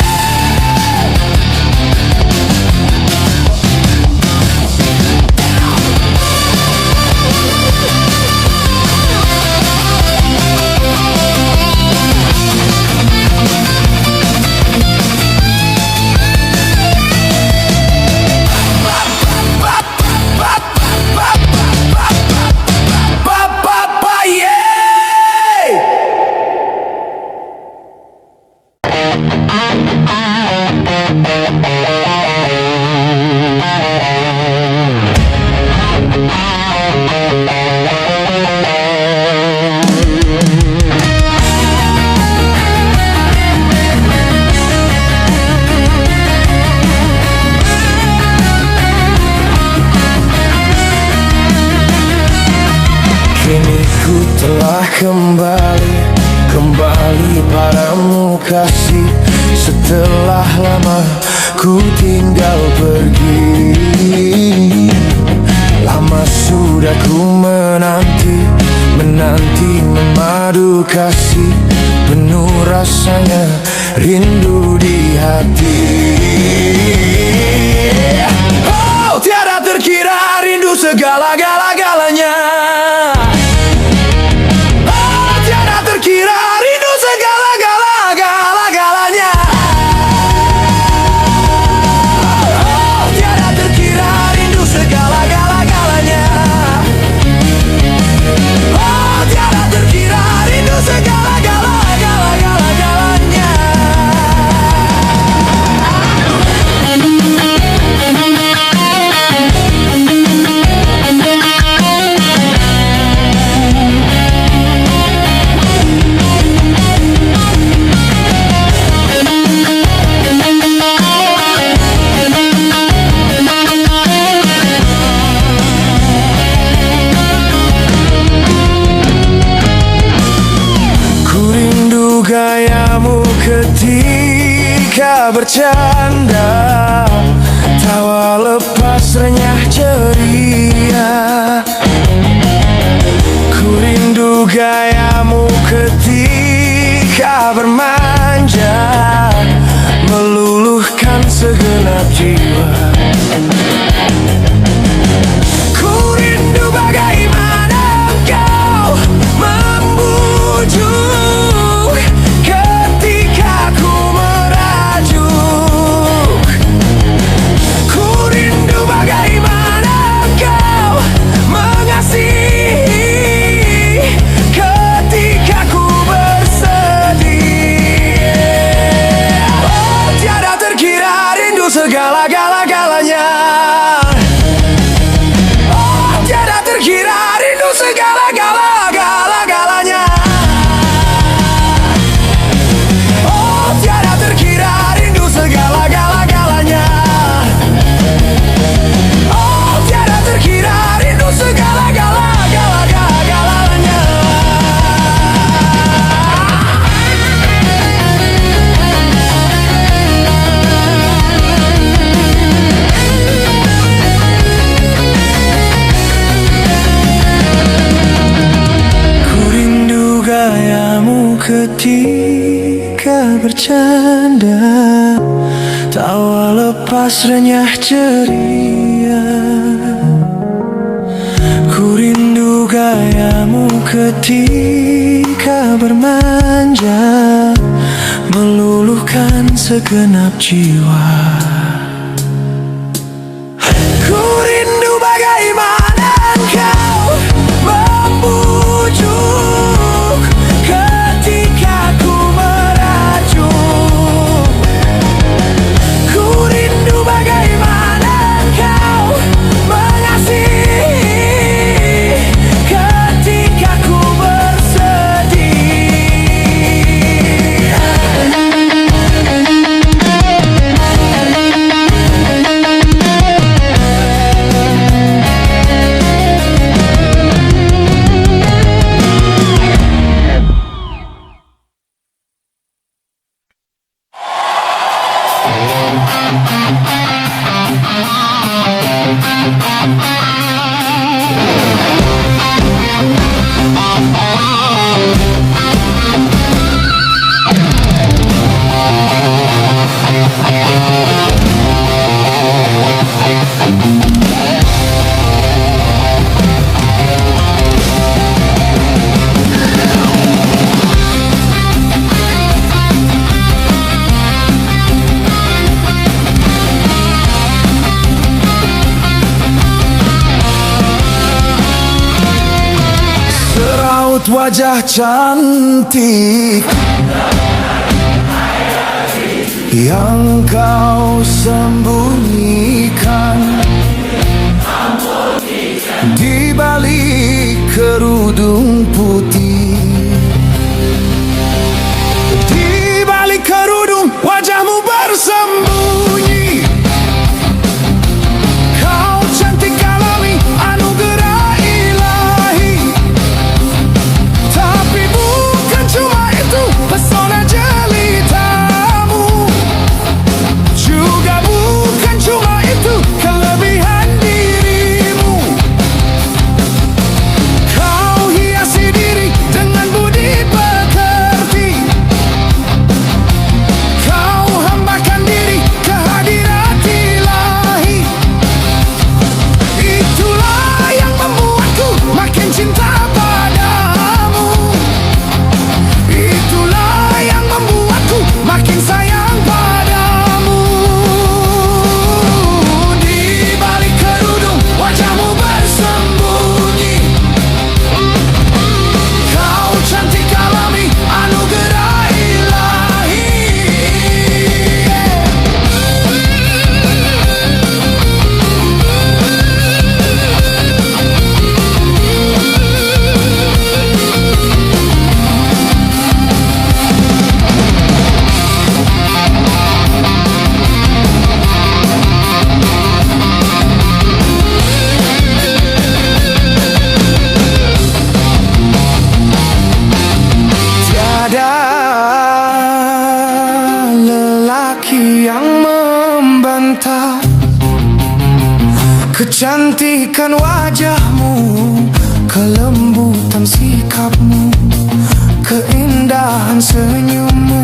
Kini ku telah kembali padamu kasih. Setelah lama ku tinggal pergi, lama sudah ku menanti memadu kasih. Penuh rasanya rindu di hati. Oh, tiada terkira rindu segala-galanya. Gayamu ketika bercanda, tawa lepas renyah ceria. Ku rindu gayamu ketika bermanja, meluluhkan segenap jiwa. Ku rindu bagaimana engkau membujuk. Segala-galanya, oh, tiada terkira rindu segala-galanya. Oh, tiada terkira rindu segala-galanya. Oh, tiada terkira rindu segala-galanya. Ketika bercanda, tawa lepas renyah ceria. Ku rindu gayamu ketika bermanja, meluluhkan segenap jiwa. Ku rindu bagaimana engkau membujuk ketika ku merajuk. Ku rindu bagaimana engkau mengasihi ketika ku bersedih. Seraut wajah cantik yang kau sembunyikan di balik kerudung putih. Di balik kerudung wajahmu bersembunyi. Kau cantik alami, anugerah ilahi. Tapi bukan cuma itu pesona jelitamu, juga bukan cuma itu kelebihan dirimu. Kau hiasi diri dengan budi pekerti. Kau hambakan diri ke hadirat ilahi. Itulah yang membuatku makin cinta padamu. Itulah yang membuatku makin sayang padamu. Di balik kerudung wajahmu bersembunyi. Kau cantik alami, anugerah ilahi. Tiada lelaki yang membantah kecantikan wajahmu, kelembutan sikapmu, keindahan senyummu.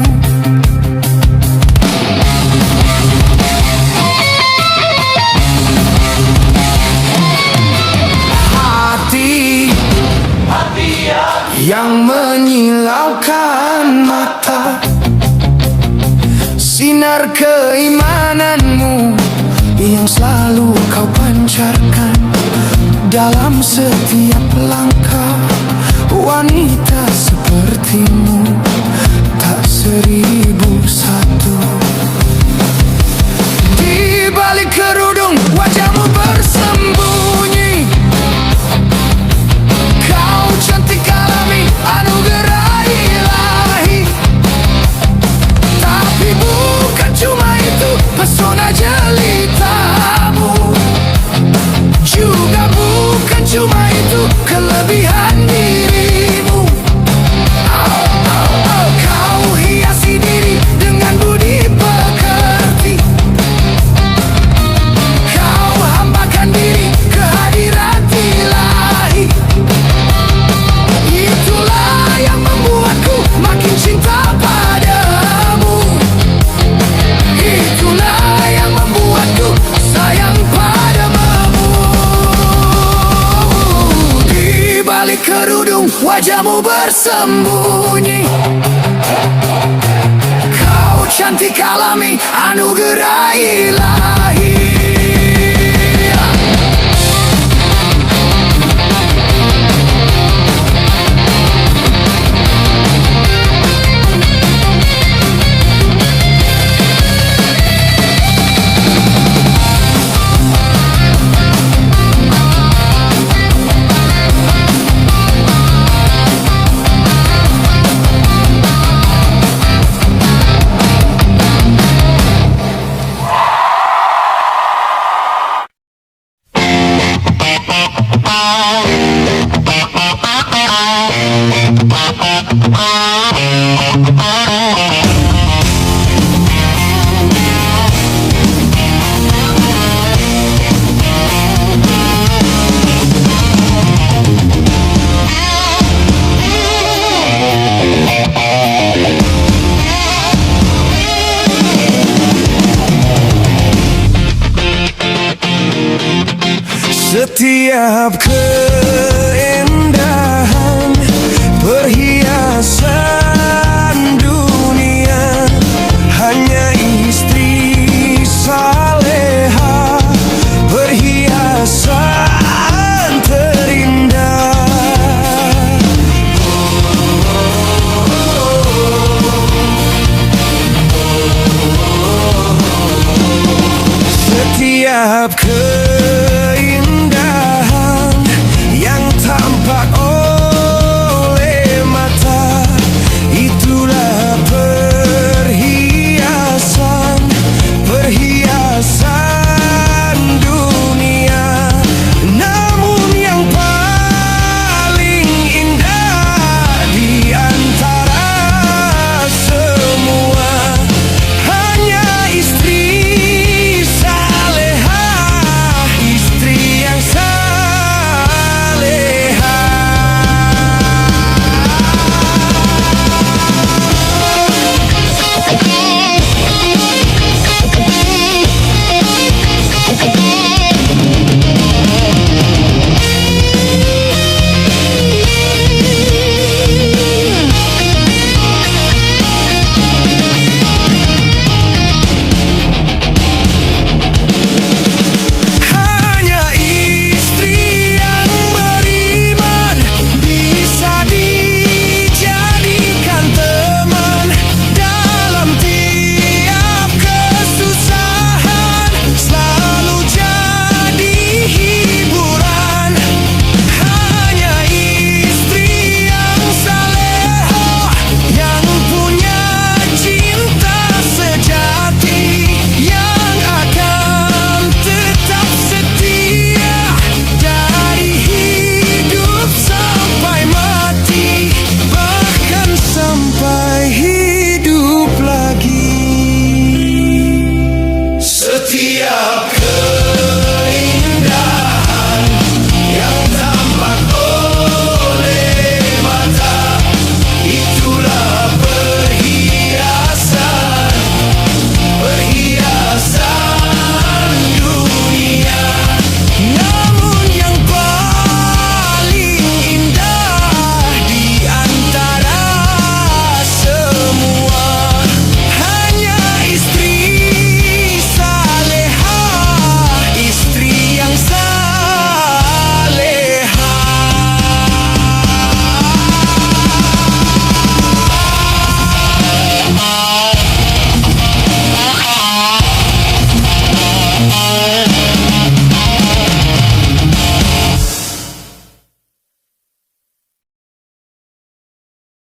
Hati yang menyilaukan mata, sinar keimananmu yang selalu kau pancarkan dalam setiap langkah. Wanita sepertimu tak 1001. Di balik kerudung wajahmu bersembunyi. Kau cantik alami, anugerah ilahi. Tapi bukan cuma itu pesona jelitamu, juga bukan cuma itu kelebihan dirimu. Kau hiasi diri dengan budi pekerti. Kau hambakan diri ke hadirat ilahi. Itulah yang membuatku makin cinta padamu. Itulah yang membuatku sayang padamu. Di balik kerudung wajahmu bersembunyi. Kau cantik alami, anugerah ilahi. Setiap keindahan perhiasan dunia, hanya istri saleha perhiasan terindah. Setiap